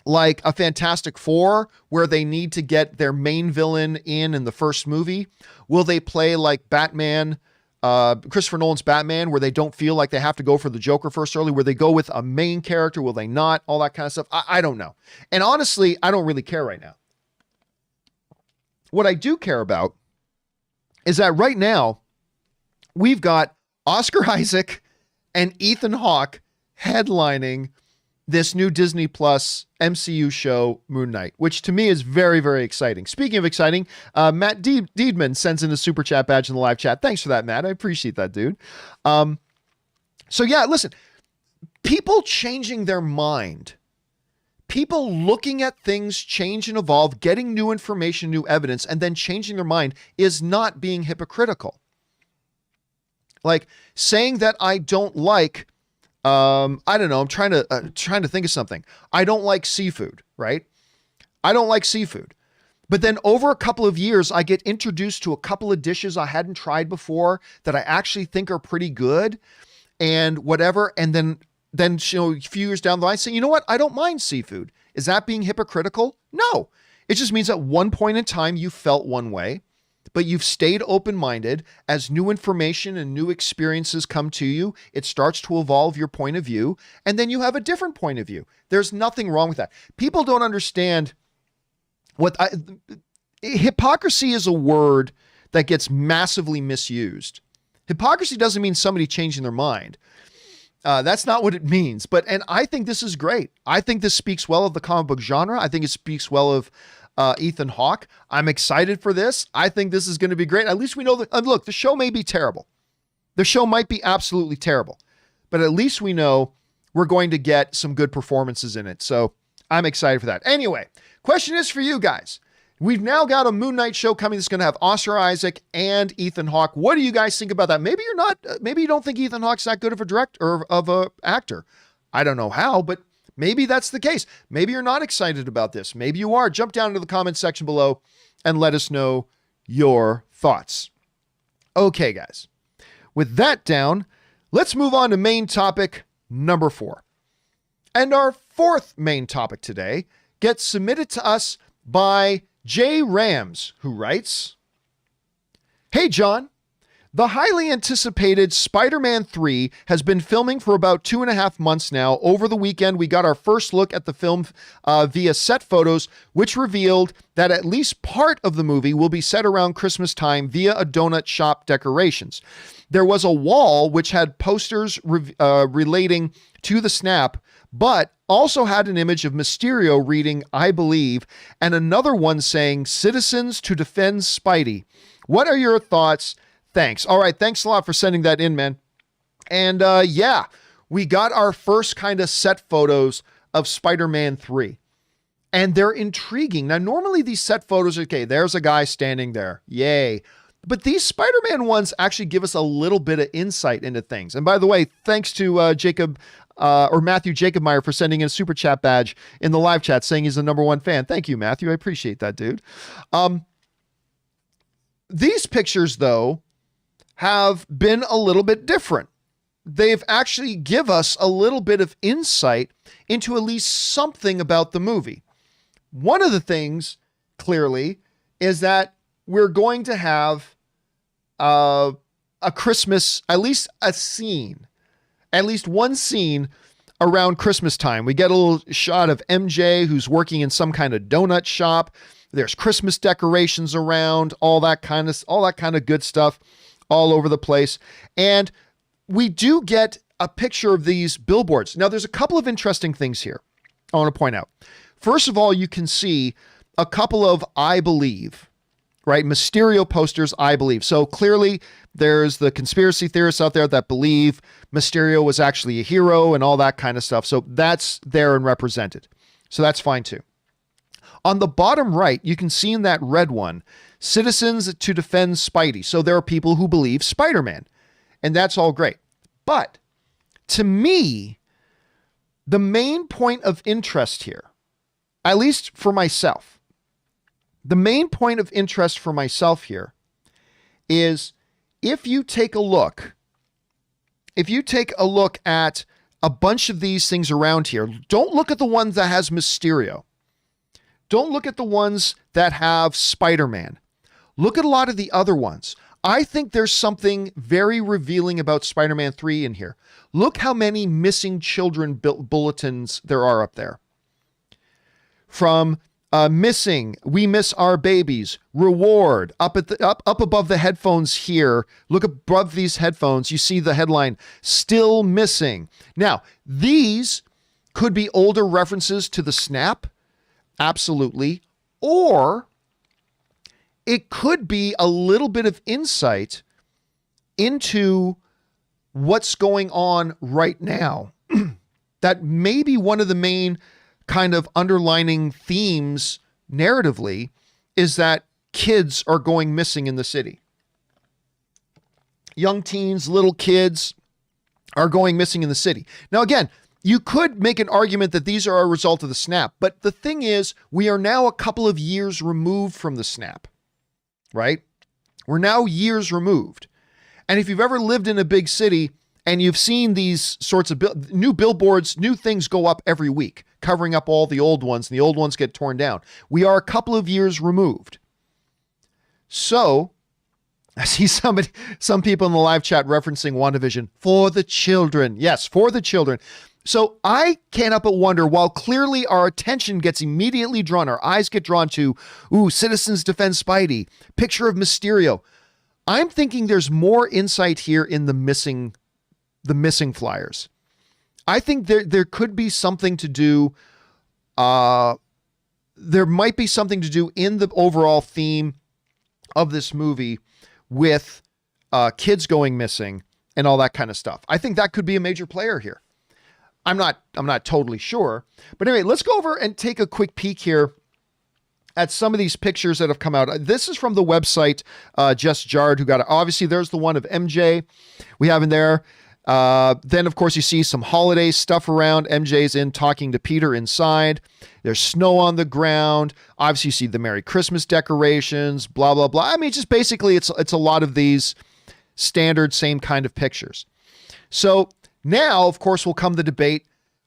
like a Fantastic Four where they need to get their main villain in the first movie? Will they play like Batman, Christopher Nolan's Batman, where they don't feel like they have to go for the Joker first early, where they go with a main character? Will they not? All that kind of stuff. I don't know. And honestly, I don't really care right now. What I do care about is that right now we've got Oscar Isaac and Ethan Hawke headlining this new Disney Plus MCU show, Moon Knight, which to me is very, very exciting. Speaking of exciting, Matt Deedman sends in a super chat badge in the live chat. Thanks for that, Matt. I appreciate that, dude. So yeah, listen, people changing their mind, people looking at things change and evolve, getting new information, new evidence, and then changing their mind is not being hypocritical. Like saying that I don't like, I don't know, I'm trying to think of something. I don't like seafood, right? I don't like seafood. But then over a couple of years, I get introduced to a couple of dishes I hadn't tried before that I actually think are pretty good and whatever. And then you know, a few years down the line saying, you know what? I don't mind seafood. Is that being hypocritical? No. It just means at one point in time you felt one way, but you've stayed open-minded. As new information and new experiences come to you, it starts to evolve your point of view, and then you have a different point of view. There's nothing wrong with that. People don't understand hypocrisy is a word that gets massively misused. Hypocrisy doesn't mean somebody changing their mind. That's not what it means. And I think this is great. I think this speaks well of the comic book genre. I think it speaks well of Ethan Hawke. I'm excited for this. I think this is going to be great. At least we know that, look, the show may be terrible. The show might be absolutely terrible, but at least we know we're going to get some good performances in it. So I'm excited for that. Anyway, question is for you guys. We've now got a Moon Knight show coming that's going to have Oscar Isaac and Ethan Hawke. What do you guys think about that? Maybe you're not, maybe you don't think Ethan Hawke's that good of a director or of a actor. I don't know how, but maybe that's the case. Maybe you're not excited about this. Maybe you are. Jump down into the comments section below and let us know your thoughts. Okay, guys. With that down, let's move on to main topic number 4. And our fourth main topic today gets submitted to us by Jay Rams, who writes, "Hey, John. The highly anticipated Spider-Man 3 has been filming for about 2.5 months now. Over the weekend, we got our first look at the film via set photos, which revealed that at least part of the movie will be set around Christmas time via a donut shop decorations. There was a wall which had posters relating to the snap, but also had an image of Mysterio reading, 'I believe,' and another one saying, 'Citizens to defend Spidey.' What are your thoughts? Thanks." All right. Thanks a lot for sending that in, man. And yeah, we got our first kind of set photos of Spider-Man 3. And they're intriguing. Now, normally these set photos, okay, there's a guy standing there. Yay. But these Spider-Man ones actually give us a little bit of insight into things. And by the way, thanks to Matthew Jacob Meyer for sending in a super chat badge in the live chat saying he's the #1 fan. Thank you, Matthew. I appreciate that, dude. These pictures, though, have been a little bit different. They've actually give us a little bit of insight into at least something about the movie. One of the things, clearly, is that we're going to have a Christmas, at least one scene around Christmas time. We get a little shot of MJ who's working in some kind of donut shop. There's Christmas decorations around, all that kind of good stuff all over the place. And we do get a picture of these billboards. Now, there's a couple of interesting things here I want to point out. First of all, you can see a couple of "I believe," right? Mysterio posters, "I believe." So clearly there's the conspiracy theorists out there that believe Mysterio was actually a hero and all that kind of stuff. So that's there and represented. So that's fine too. On the bottom right, you can see in that red one, "Citizens to defend Spidey." So there are people who believe Spider-Man, and that's all great. But to me, the main point of interest here, at least for myself, the main point of interest for myself here is if you take a look at a bunch of these things around here, don't look at the ones that has Mysterio. Don't look at the ones that have Spider-Man. Look at a lot of the other ones. I think there's something very revealing about Spider-Man 3 in here. Look how many missing children bulletins there are up there. From missing, "We miss our babies," reward, up above the headphones here. Look above these headphones. You see the headline, "Still missing." Now, these could be older references to the snap. Absolutely. Or it could be a little bit of insight into what's going on right now. That may be one of the main kind of underlining themes narratively is that kids are going missing in the city. Young teens, little kids are going missing in the city. Now, again, you could make an argument that these are a result of the snap, but the thing is, we are now a couple of years removed from the snap, right? We're now years removed. And if you've ever lived in a big city and you've seen these sorts of new billboards, new things go up every week, covering up all the old ones, and the old ones get torn down. We are a couple of years removed. So I see some people in the live chat referencing WandaVision for the children. Yes, for the children. So I can't help but wonder, while clearly our attention gets immediately drawn, our eyes get drawn to, "Citizens defend Spidey," picture of Mysterio. I'm thinking there's more insight here in the missing flyers. I think there could be something to do. There might be something to do in the overall theme of this movie with kids going missing and all that kind of stuff. I think that could be a major player here. I'm not totally sure. But anyway, let's go over and take a quick peek here at some of these pictures that have come out. This is from the website Just Jarred, who got it. Obviously, there's the one of MJ we have in there. Then, of course, you see some holiday stuff around. MJ's in talking to Peter inside. There's snow on the ground. Obviously, you see the Merry Christmas decorations, blah, blah, blah. I mean, just basically, it's a lot of these standard, same kind of pictures. So now, of course, will come the debate,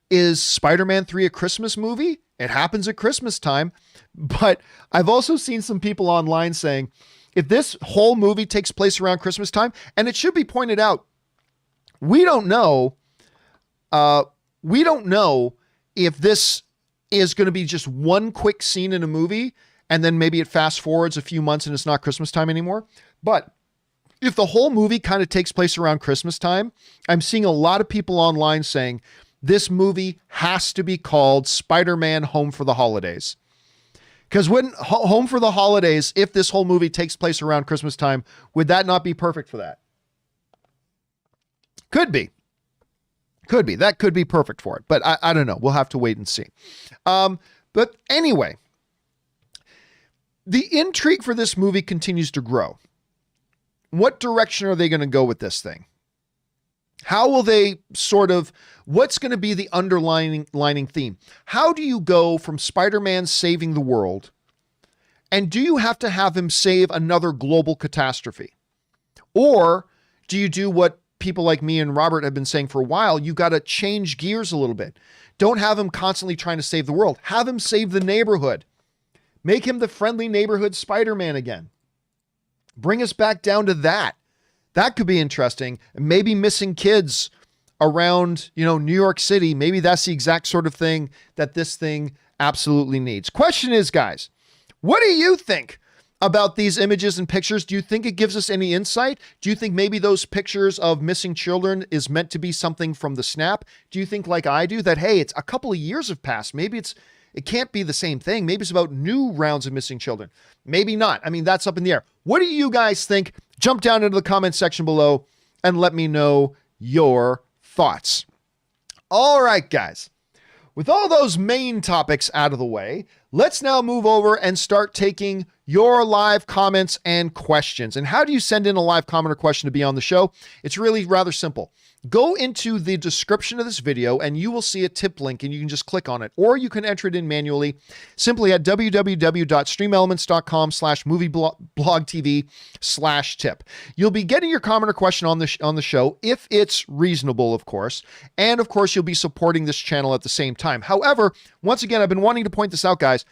is Spider-Man 3 a Christmas movie? It happens at Christmas time. But I've also seen some people online saying, if this whole movie takes place around Christmas time, and it should be pointed out, we don't know if this is going to be just one quick scene in a movie, and then maybe it fast forwards a few months and it's not Christmas time anymore. But if the whole movie kind of takes place around Christmas time, I'm seeing a lot of people online saying this movie has to be called Spider-Man Home for the Holidays. Because when Home for the Holidays, if this whole movie takes place around Christmas time, would that not be perfect for that? Could be. That could be perfect for it. But I don't know. We'll have to wait and see. But anyway, the intrigue for this movie continues to grow. What direction are they going to go with this thing? How will they what's going to be the underlying theme? How do you go from Spider-Man saving the world, and do you have to have him save another global catastrophe? Or do you do what people like me and Robert have been saying for a while? You got to change gears a little bit. Don't have him constantly trying to save the world. Have him save the neighborhood. Make him the friendly neighborhood Spider-Man again. Bring us back down to that. That could be interesting. Maybe missing kids around, New York City. Maybe that's the exact sort of thing that this thing absolutely needs. Question is, guys, what do you think about these images and pictures? Do you think it gives us any insight? Do you think maybe those pictures of missing children is meant to be something from the snap? Do you think, like I do, that, hey, it's a couple of years have passed. Maybe it can't be the same thing. Maybe it's about new rounds of missing children. Maybe not. I mean, that's up in the air. What do you guys think? Jump down into the comment section below and let me know your thoughts. All right, guys. With all those main topics out of the way, let's now move over and start taking your live comments and questions. And how do you send in a live comment or question to be on the show? It's really rather simple. Go into the description of this video and you will see a tip link and you can just click on it, or you can enter it in manually simply at www.streamelements.com/movieblogtv/tip. You'll be getting your comment or question on the show if it's reasonable, of course. And of course, you'll be supporting this channel at the same time. However, once again, I've been wanting to point this out, guys.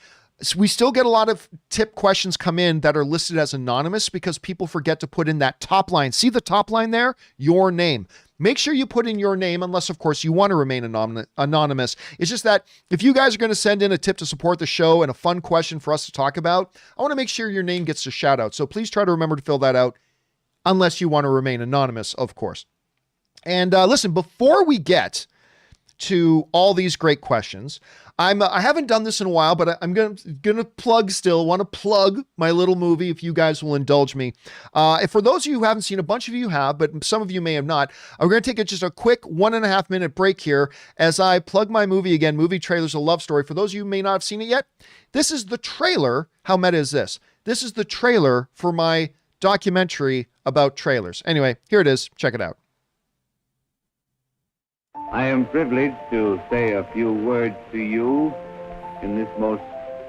We still get a lot of tip questions come in that are listed as anonymous because people forget to put in that top line. See the top line there? Your name. Make sure you put in your name, unless, of course, you want to remain anonymous. It's just that if you guys are going to send in a tip to support the show and a fun question for us to talk about, I want to make sure your name gets a shout out. So please try to remember to fill that out, unless you want to remain anonymous, of course. And listen, before we get to all these great questions, I haven't done this in a while, but I'm gonna plug still. Want to plug my little movie if you guys will indulge me. For those of you who haven't seen, a bunch of you have, but some of you may have not. I'm gonna take just a quick 1.5 minute break here as I plug my movie again. Movie Trailers: A Love Story. For those of you who may not have seen it yet, this is the trailer. How meta is this? This is the trailer for my documentary about trailers. Anyway, here it is. Check it out. I am privileged to say a few words to you in this most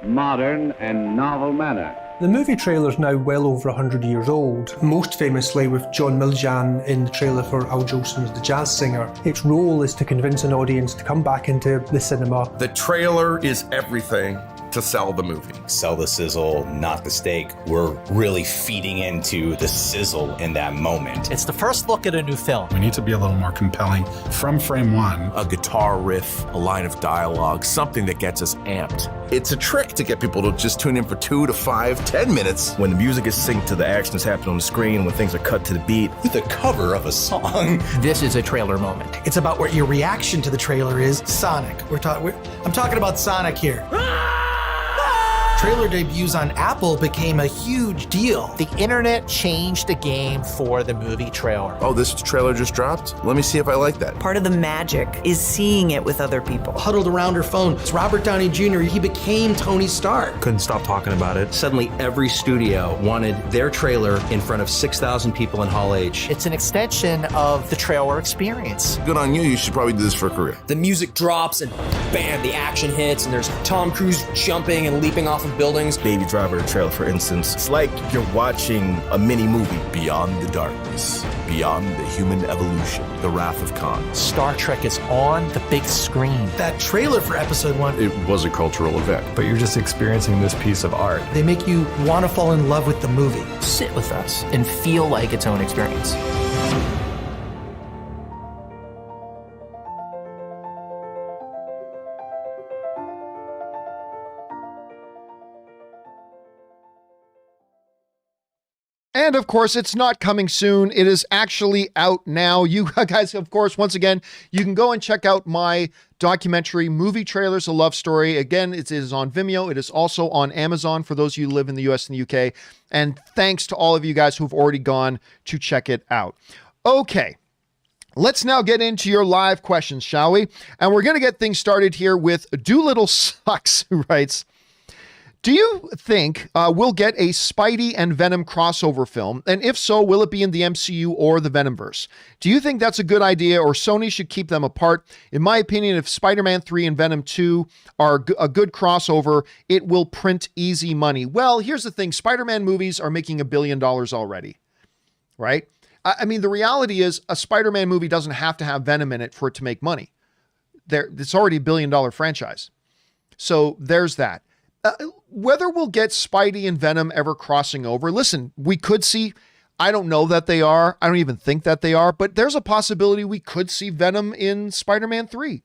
modern and novel manner. The movie trailer is now well over 100 years old, most famously with John Miljan in the trailer for Al Jolson's The Jazz Singer. Its role is to convince an audience to come back into the cinema. The trailer is everything to sell the movie. Sell the sizzle, not the steak. We're really feeding into the sizzle in that moment. It's the first look at a new film. We need to be a little more compelling from frame one. A guitar riff, a line of dialogue, something that gets us amped. It's a trick to get people to just tune in for 2 to 5, 10 minutes. When the music is synced to the action that's happening on the screen, when things are cut to the beat. With a cover of a song. This is a trailer moment. It's about what your reaction to the trailer is. Sonic. I'm talking about Sonic here. Trailer debuts on Apple became a huge deal. The internet changed the game for the movie trailer. Oh, this trailer just dropped? Let me see if I like that. Part of the magic is seeing it with other people. Huddled around her phone, it's Robert Downey Jr. He became Tony Stark. Couldn't stop talking about it. Suddenly, every studio wanted their trailer in front of 6,000 people in Hall H. It's an extension of the trailer experience. Good on you. You should probably do this for a career. The music drops and bam, the action hits, and there's Tom Cruise jumping and leaping off of buildings. Baby Driver trailer, for instance. It's like you're watching a mini movie. Beyond the darkness, beyond the human evolution, the wrath of Khan. Star Trek is on the big screen. That trailer for episode 1. It was a cultural event, but you're just experiencing this piece of art. They make you want to fall in love with the movie. Sit with us and feel like its own experience. And of course, it's not coming soon. It is actually out now. You guys, of course, once again, you can go and check out my documentary, Movie Trailers, A Love Story. Again, it is on Vimeo. It is also on Amazon for those of you who live in the US and the UK. And thanks to all of you guys who've already gone to check it out. Okay, let's now get into your live questions, shall we? And we're going to get things started here with Doolittle Sucks, who writes, do you think we'll get a Spidey and Venom crossover film? And if so, will it be in the MCU or the Venomverse? Do you think that's a good idea, or Sony should keep them apart? In my opinion, if Spider-Man 3 and Venom 2 are a good crossover, it will print easy money. Well, here's the thing. Spider-Man movies are making $1 billion already, right? I mean, the reality is a Spider-Man movie doesn't have to have Venom in it for it to make money. It's already a $1 billion franchise. So there's that. Whether we'll get Spidey and Venom ever crossing over, listen, we could see, I don't know that they are. I don't even think that they are, but there's a possibility we could see Venom in Spider-Man 3.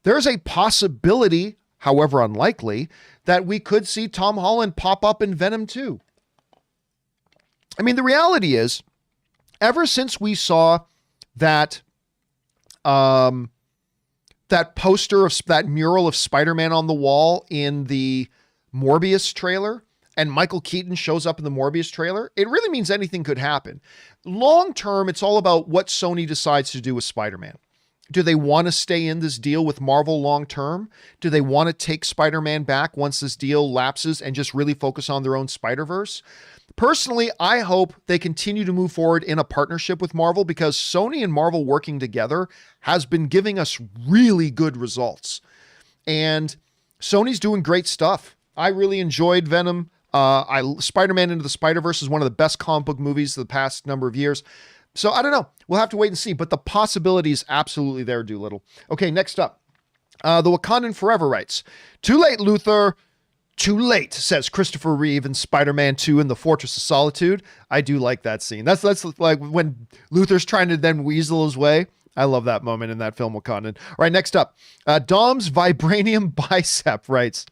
There's a possibility, however unlikely, that we could see Tom Holland pop up in Venom 2. I mean, the reality is, ever since we saw that, that poster of that mural of Spider-Man on the wall in the Morbius trailer, and Michael Keaton shows up in the Morbius trailer, it really means anything could happen. Long term, it's all about what Sony decides to do with Spider-Man. Do they want to stay in this deal with Marvel long term? Do they want to take Spider-Man back once this deal lapses and just really focus on their own Spider-Verse? Personally, I hope they continue to move forward in a partnership with Marvel, because Sony and Marvel working together has been giving us really good results. And Sony's doing great stuff. I really enjoyed Venom. Spider-Man Into the Spider-Verse is one of the best comic book movies of the past number of years. So I don't know. We'll have to wait and see. But the possibility is absolutely there, Doolittle. Okay, next up. The Wakandan Forever writes, too late, Luther. Too late, says Christopher Reeve in Spider-Man 2 in the Fortress of Solitude. I do like that scene. That's like when Luther's trying to then weasel his way. I love that moment in that film, Wakandan. All right, next up. Dom's Vibranium Bicep writes,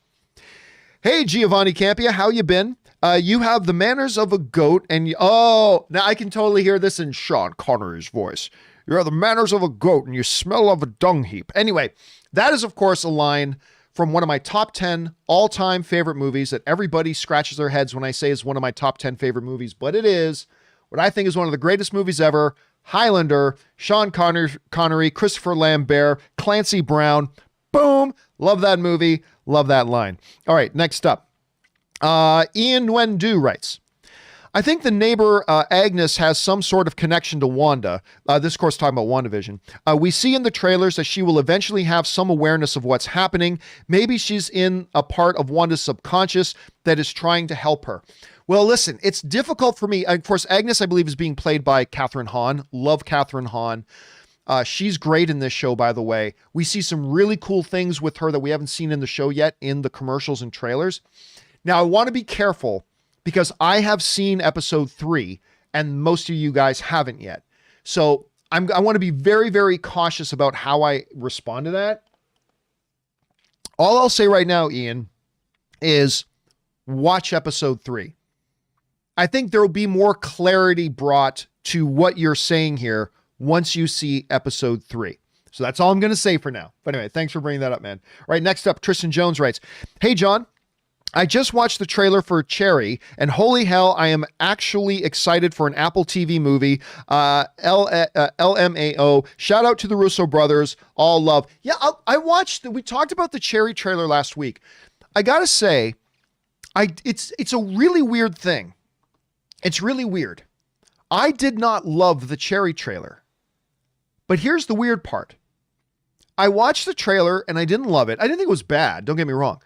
hey, Giovanni Campea, how you been? You have the manners of a goat and now I can totally hear this in Sean Connery's voice. You have the manners of a goat and you smell of a dung heap. Anyway, that is, of course, a line from one of my top 10 all-time favorite movies that everybody scratches their heads when I say is one of my top 10 favorite movies, but it is what I think is one of the greatest movies ever. Highlander, Sean Connery, Christopher Lambert, Clancy Brown. Boom. Love that movie. Love that line. All right, next up. Ian Nguyendu writes, I think the neighbor Agnes has some sort of connection to Wanda. This, of course, talking about WandaVision. We see in the trailers that she will eventually have some awareness of what's happening. Maybe she's in a part of Wanda's subconscious that is trying to help her. Well, listen, it's difficult for me. Of course, Agnes, I believe, is being played by Catherine Hahn. Love Catherine Hahn. She's great in this show, by the way. We see some really cool things with her that we haven't seen in the show yet in the commercials and trailers. Now, I want to be careful because I have seen episode 3 and most of you guys haven't yet. So I want to be very, very cautious about how I respond to that. All I'll say right now, Ian, is watch episode 3. I think there will be more clarity brought to what you're saying here once you see episode 3. So that's all I'm going to say for now. But anyway, thanks for bringing that up, man. All right, next up, Tristan Jones writes, hey, John, I just watched the trailer for Cherry, and holy hell, I am actually excited for an Apple TV movie. LMAO. Shout out to the Russo brothers. All love. Yeah, we talked about the Cherry trailer last week. I gotta say, it's a really weird thing. It's really weird. I did not love the Cherry trailer. But here's the weird part. I watched the trailer and I didn't love it. I didn't think it was bad. Don't get me wrong.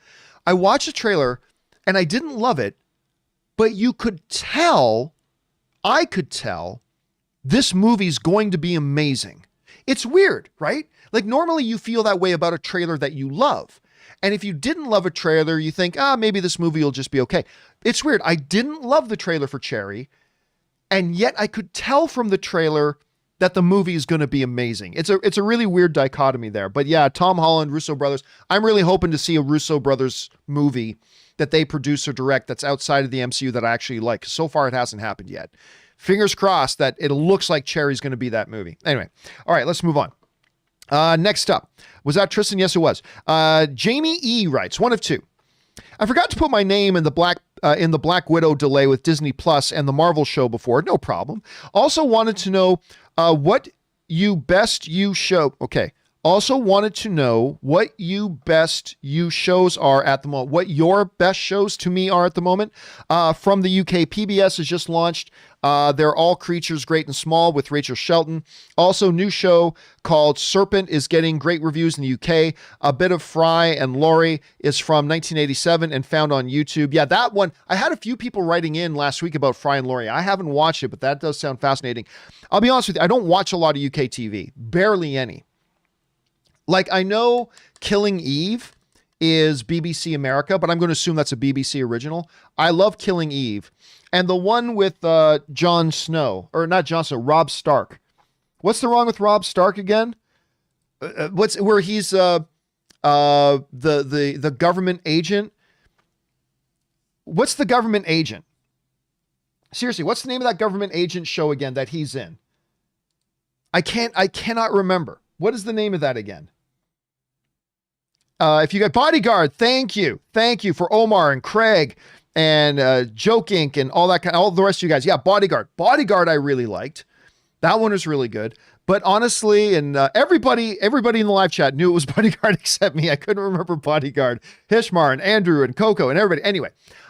I watched the trailer and I didn't love it, but I could tell this movie's going to be amazing. It's weird, right? Like normally you feel that way about a trailer that you love. And if you didn't love a trailer, you think, maybe this movie will just be okay. It's weird. I didn't love the trailer for Cherry, and yet I could tell from the trailer that the movie is going to be amazing. It's a really weird dichotomy there. But yeah, Tom Holland, Russo brothers. I'm really hoping to see a Russo brothers movie that they produce or direct that's outside of the MCU that I actually like. So far, it hasn't happened yet. Fingers crossed that it looks like Cherry's going to be that movie. Anyway, all right, let's move on. Next up, was that Tristan? Yes, it was. Jamie E writes, one of two. I forgot to put my name in the Black Widow delay with Disney Plus and the Marvel show before. No problem. Also wanted to know what your best you shows are at the moment. What your best shows to me are at the moment. From the UK, PBS has just launched They're All Creatures Great and Small with Rachel Shelton. Also, new show called Serpent is getting great reviews in the UK. A Bit of Fry and Laurie is from 1987 and found on YouTube. Yeah, that one, I had a few people writing in last week about Fry and Laurie. I haven't watched it, but that does sound fascinating. I'll be honest with you, I don't watch a lot of UK TV. Barely any. Like, I know Killing Eve is BBC America, but I'm going to assume that's a BBC original. I love Killing Eve. And the one with Rob Stark. What's the wrong with Rob Stark again? Where he's the government agent? What's the government agent? Seriously, what's the name of that government agent show again that he's in? I cannot remember. What is the name of that again? If you got Bodyguard, thank you for Omar and Craig and Joke Inc. and all the rest of you guys. Yeah, Bodyguard I really liked. That one was really good. But honestly, and everybody in the live chat knew it was Bodyguard except me. I couldn't remember Bodyguard. Hishmar and Andrew and Coco and everybody. Anyway,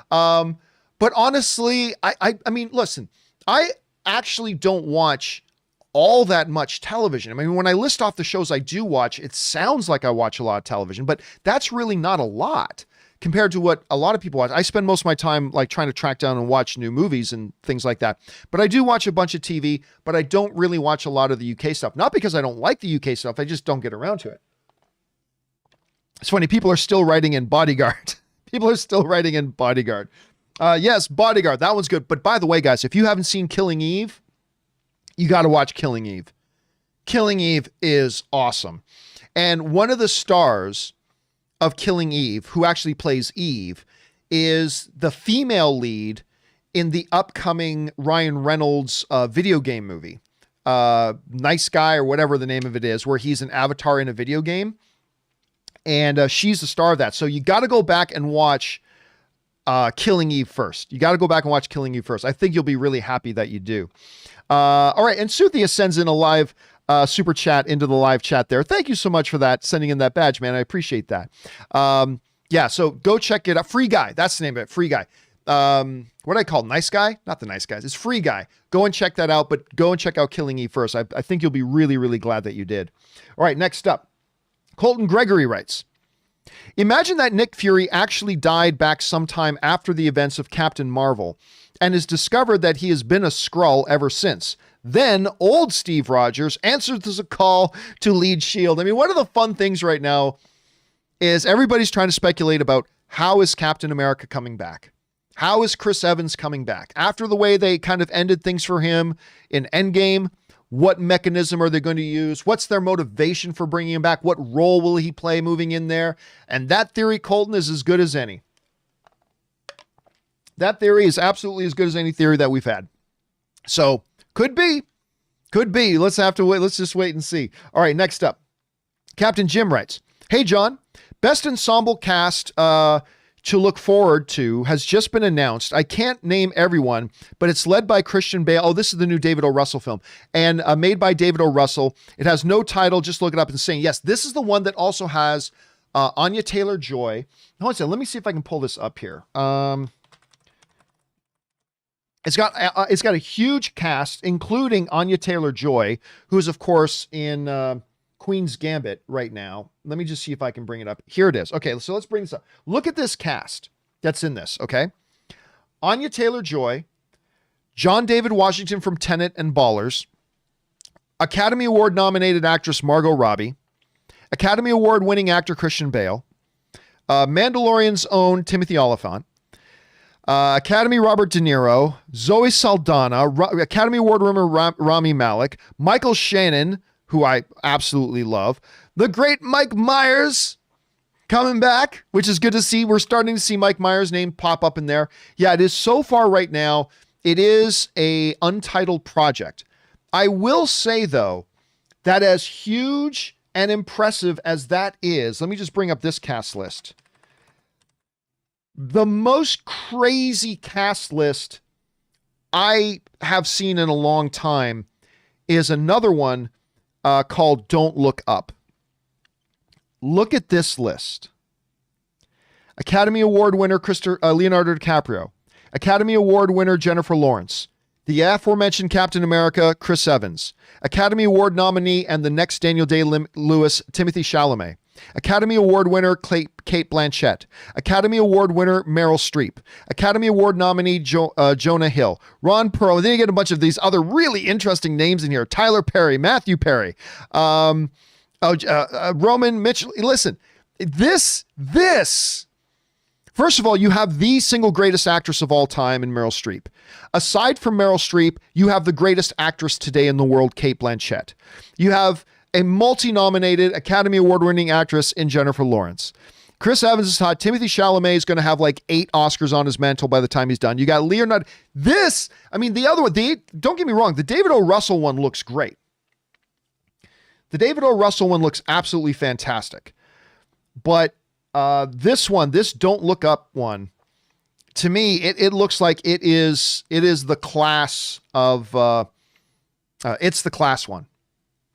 but honestly, I mean, listen, I actually don't watch all that much television. I mean, when I list off the shows I do watch, it sounds like I watch a lot of television, but that's really not a lot compared to what a lot of people watch. I spend most of my time like trying to track down and watch new movies and things like that. But I do watch a bunch of TV, but I don't really watch a lot of the UK stuff. Not because I don't like the UK stuff, I just don't get around to it. It's funny, people are still writing in Bodyguard. People are still writing in Bodyguard. Yes, Bodyguard, that one's good. But by the way, guys, if you haven't seen Killing Eve, you got to watch Killing Eve. Killing Eve is awesome. And one of the stars of Killing Eve, who actually plays Eve, is the female lead in the upcoming Ryan Reynolds video game movie. Nice Guy or whatever the name of it is, where he's an avatar in a video game. And she's the star of that. So you got to go back and watch Killing Eve first. You got to go back and watch Killing Eve first. I think you'll be really happy that you do. All right, and Suthia sends in a live super chat into the live chat there. Thank you so much for that, sending in that badge, man. I appreciate that. Yeah, so go check it out. Free Guy, that's the name of it, Free Guy. What do I call it? Nice Guy? Not the Nice Guys. It's Free Guy. Go and check that out, but go and check out Killing Eve first. I think you'll be really, really glad that you did. All right, next up. Colton Gregory writes, imagine that Nick Fury actually died back sometime after the events of Captain Marvel and has discovered that he has been a Skrull ever since. Then old Steve Rogers answers a call to lead S.H.I.E.L.D. I mean, one of the fun things right now is everybody's trying to speculate about how is Captain America coming back? How is Chris Evans coming back? After the way they kind of ended things for him in Endgame, what mechanism are they going to use? What's their motivation for bringing him back? What role will he play moving in there? And that theory, Colton, is as good as any. That theory is absolutely as good as any theory that we've had. So could be. Let's just wait and see. All right, next up. Captain Jim writes, hey, John, best ensemble cast to look forward to has just been announced. I can't name everyone, but it's led by Christian Bale. Oh, this is the new David O. Russell film, and made by David O. Russell. It has no title. Just look it up and saying, yes, this is the one that also has Anya Taylor-Joy. Hold on a second. Let me see if I can pull this up here. It's got a huge cast, including Anya Taylor-Joy, who's of course in Queen's Gambit right now. Let me just see if I can bring it up. Here it is. Okay, so let's bring this up. Look at this cast that's in this, okay? Anya Taylor-Joy, John David Washington from Tenet and Ballers, Academy Award nominated actress Margot Robbie, Academy Award winning actor Christian Bale, Mandalorian's own Timothy Olyphant, Academy Robert De Niro, Zoe Saldana, Academy Award winner Rami Malek, Michael Shannon, who I absolutely love, the great Mike Myers coming back, which is good to see. We're starting to see Mike Myers' name pop up in there. Yeah, it is so far right now. It is a untitled project. I will say, though, that as huge and impressive as that is, let me just bring up this cast list. The most crazy cast list I have seen in a long time is another one called Don't Look Up. Look at this list. Academy Award winner Leonardo DiCaprio. Academy Award winner Jennifer Lawrence. The aforementioned Captain America, Chris Evans. Academy Award nominee and the next Daniel Day-Lewis, Timothy Chalamet. Academy Award winner Kate Blanchett. Academy Award winner Meryl Streep. Academy Award nominee Jonah Hill. Ron Perlman. And then you get a bunch of these other really interesting names in here. Tyler Perry, Matthew Perry, Roman Mitchell. Listen, this. First of all, you have the single greatest actress of all time in Meryl Streep. Aside from Meryl Streep, you have the greatest actress today in the world, Kate Blanchett. You have a multi-nominated Academy Award-winning actress in Jennifer Lawrence. Chris Evans is hot. Timothy Chalamet is going to have like 8 Oscars on his mantle by the time he's done. You got Leonardo. The other one, don't get me wrong, the David O. Russell one looks great. The David O. Russell one looks absolutely fantastic. But this Don't Look Up one, to me, it looks like it is the class of, it's the class one.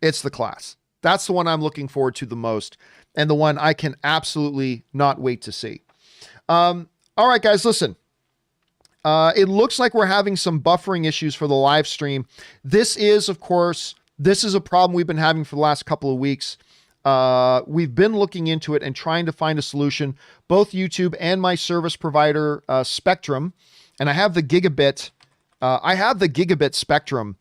It's the class. That's the one I'm looking forward to the most, and the one I can absolutely not wait to see. All right, guys, listen. It looks like we're having some buffering issues for the live stream. This is a problem we've been having for the last couple of weeks. We've been looking into it and trying to find a solution, both YouTube and my service provider, Spectrum. And I have the gigabit Spectrum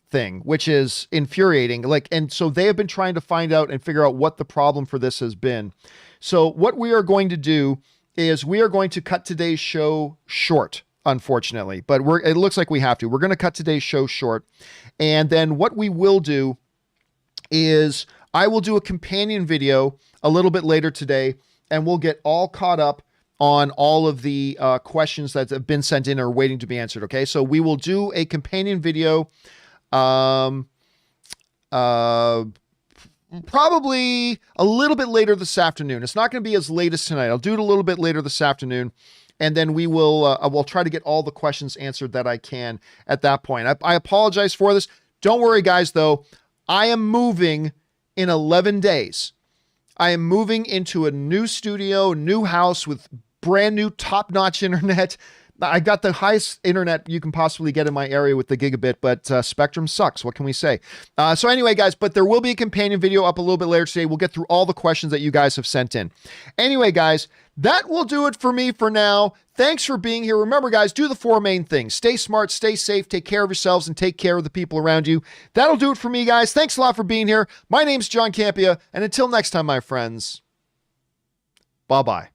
thing, which is infuriating. And so they have been trying to find out and figure out what the problem for this has been. So what we are going to do is we are going to cut today's show short, unfortunately, but it looks like we have to. We're going to cut today's show short. And then what we will do is I will do a companion video a little bit later today, and we'll get all caught up on all of the questions that have been sent in or waiting to be answered. Okay. So we will do a companion video probably a little bit later this afternoon. It's not going to be as late as tonight. I'll do it a little bit later this afternoon, and then we will we'll try to get all the questions answered that I can at that point. I apologize for this. Don't worry, guys, though. I am moving in 11 days. I am moving into a new studio, new house with brand new top-notch internet. I got the highest internet you can possibly get in my area with the gigabit, but Spectrum sucks. What can we say? So anyway, guys, but there will be a companion video up a little bit later today. We'll get through all the questions that you guys have sent in. Anyway, guys, that will do it for me for now. Thanks for being here. Remember, guys, do the 4 main things. Stay smart, stay safe, take care of yourselves, and take care of the people around you. That'll do it for me, guys. Thanks a lot for being here. My name's John Campea, and until next time, my friends, bye-bye.